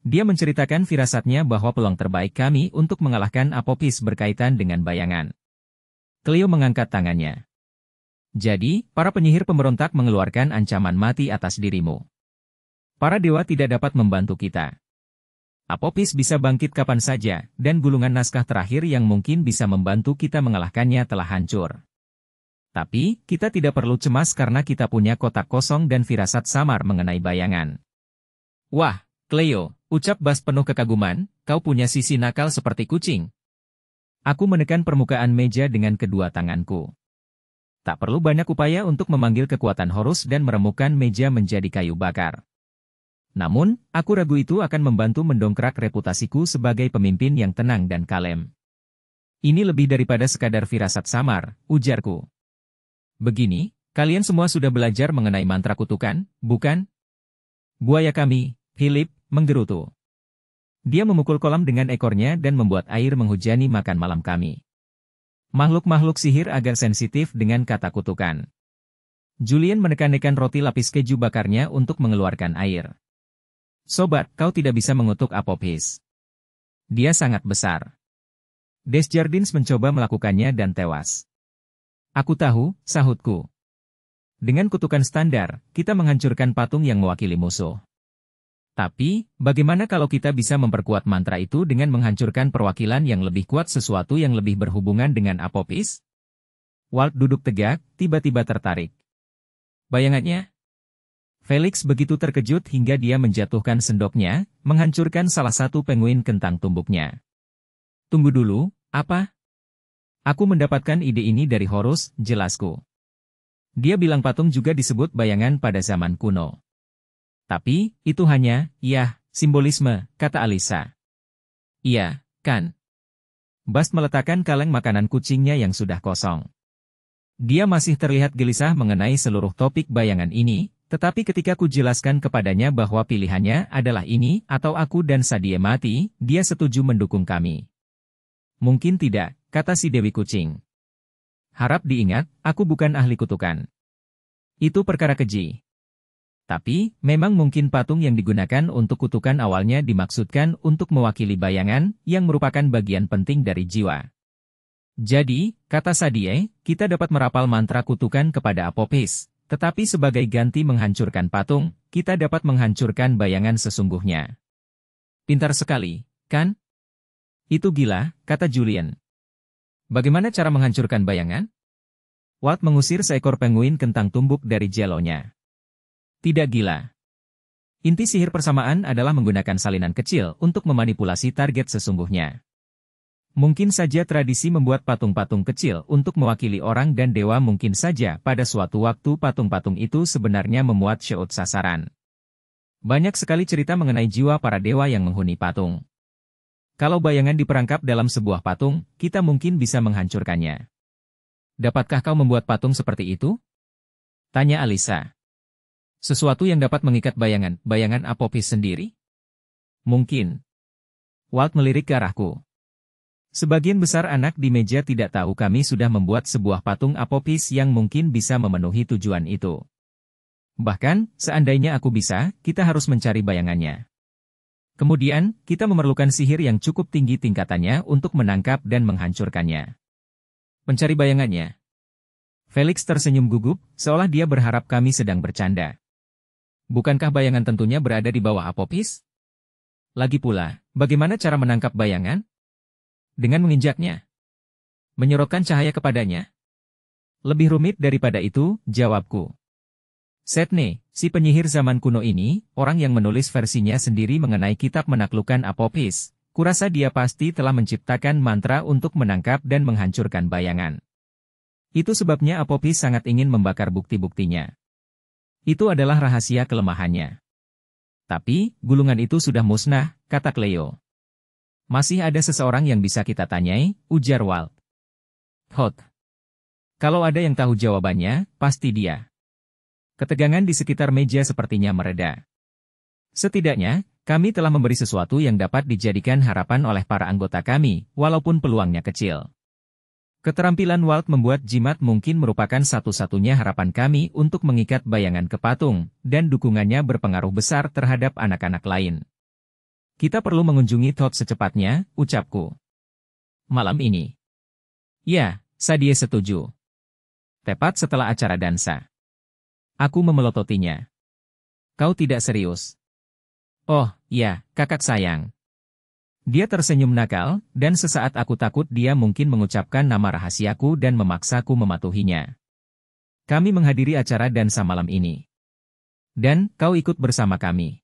S1: Dia menceritakan firasatnya bahwa peluang terbaik kami untuk mengalahkan Apopis berkaitan dengan bayangan. Cleo mengangkat tangannya. Jadi, para penyihir pemberontak mengeluarkan ancaman mati atas dirimu. Para dewa tidak dapat membantu kita. Apopis bisa bangkit kapan saja, dan gulungan naskah terakhir yang mungkin bisa membantu kita mengalahkannya telah hancur. Tapi, kita tidak perlu cemas karena kita punya kotak kosong dan firasat samar mengenai bayangan. Wah, Cleo, ucap Bast penuh kekaguman, kau punya sisi nakal seperti kucing. Aku menekan permukaan meja dengan kedua tanganku. Tak perlu banyak upaya untuk memanggil kekuatan Horus dan meremukkan meja menjadi kayu bakar. Namun, aku ragu itu akan membantu mendongkrak reputasiku sebagai pemimpin yang tenang dan kalem. Ini lebih daripada sekadar firasat samar, ujarku. Begini, kalian semua sudah belajar mengenai mantra kutukan, bukan? Buaya kami, Philip, menggerutu. Dia memukul kolam dengan ekornya dan membuat air menghujani makan malam kami. Makhluk-makhluk sihir agak sensitif dengan kata kutukan. Julian menekan-nekan roti lapis keju bakarnya untuk mengeluarkan air. Sobat, kau tidak bisa mengutuk Apophis. Dia sangat besar. Desjardins mencoba melakukannya dan tewas. Aku tahu, sahutku. Dengan kutukan standar, kita menghancurkan patung yang mewakili musuh. Tapi, bagaimana kalau kita bisa memperkuat mantra itu dengan menghancurkan perwakilan yang lebih kuat, sesuatu yang lebih berhubungan dengan Apophis? Walt duduk tegak, tiba-tiba tertarik. Bayangannya? Felix begitu terkejut hingga dia menjatuhkan sendoknya, menghancurkan salah satu penguin kentang tumbuknya. Tunggu dulu, apa? Aku mendapatkan ide ini dari Horus, jelasku. Dia bilang patung juga disebut bayangan pada zaman kuno. Tapi, itu hanya, simbolisme, kata Alisa. Iya, kan? Bast meletakkan kaleng makanan kucingnya yang sudah kosong. Dia masih terlihat gelisah mengenai seluruh topik bayangan ini, tetapi ketika ku jelaskan kepadanya bahwa pilihannya adalah ini atau aku dan Sadie mati, dia setuju mendukung kami. Mungkin tidak, kata si Dewi Kucing. Harap diingat, aku bukan ahli kutukan. Itu perkara keji. Tapi, memang mungkin patung yang digunakan untuk kutukan awalnya dimaksudkan untuk mewakili bayangan, yang merupakan bagian penting dari jiwa. Jadi, kata Sadie, kita dapat merapal mantra kutukan kepada Apophis, tetapi sebagai ganti menghancurkan patung, kita dapat menghancurkan bayangan sesungguhnya. Pintar sekali, kan? Itu gila, kata Julian. Bagaimana cara menghancurkan bayangan? Walt mengusir seekor penguin kentang tumbuk dari jelonya. Tidak gila. Inti sihir persamaan adalah menggunakan salinan kecil untuk memanipulasi target sesungguhnya. Mungkin saja tradisi membuat patung-patung kecil untuk mewakili orang dan dewa, mungkin saja pada suatu waktu patung-patung itu sebenarnya memuat syaut sasaran. Banyak sekali cerita mengenai jiwa para dewa yang menghuni patung. Kalau bayangan diperangkap dalam sebuah patung, kita mungkin bisa menghancurkannya. Dapatkah kau membuat patung seperti itu? Tanya Alisa. Sesuatu yang dapat mengikat bayangan Apophis sendiri? Mungkin. Walt melirik ke arahku. Sebagian besar anak di meja tidak tahu kami sudah membuat sebuah patung Apophis yang mungkin bisa memenuhi tujuan itu. Bahkan, seandainya aku bisa, kita harus mencari bayangannya. Kemudian, kita memerlukan sihir yang cukup tinggi tingkatannya untuk menangkap dan menghancurkannya. Mencari bayangannya. Felix tersenyum gugup, seolah dia berharap kami sedang bercanda. Bukankah bayangan tentunya berada di bawah Apophis? Lagi pula, bagaimana cara menangkap bayangan? Dengan menginjaknya. Menyorotkan cahaya kepadanya. Lebih rumit daripada itu, jawabku. Setne, si penyihir zaman kuno ini, orang yang menulis versinya sendiri mengenai kitab menaklukkan Apophis, kurasa dia pasti telah menciptakan mantra untuk menangkap dan menghancurkan bayangan. Itu sebabnya Apophis sangat ingin membakar bukti-buktinya. Itu adalah rahasia kelemahannya. Tapi, gulungan itu sudah musnah, kata Cleo. Masih ada seseorang yang bisa kita tanyai, ujar Walt. Hot. Kalau ada yang tahu jawabannya, pasti dia. Ketegangan di sekitar meja sepertinya mereda. Setidaknya, kami telah memberi sesuatu yang dapat dijadikan harapan oleh para anggota kami, walaupun peluangnya kecil. Keterampilan Walt membuat jimat mungkin merupakan satu-satunya harapan kami untuk mengikat bayangan ke patung, dan dukungannya berpengaruh besar terhadap anak-anak lain. Kita perlu mengunjungi Todd secepatnya, ucapku. Malam ini. Ya, Sadie setuju. Tepat setelah acara dansa. Aku memelototinya. Kau tidak serius? Oh, ya, kakak sayang. Dia tersenyum nakal, dan sesaat aku takut dia mungkin mengucapkan nama rahasiaku dan memaksaku mematuhinya. Kami menghadiri acara dansa malam ini. Dan, kau ikut bersama kami.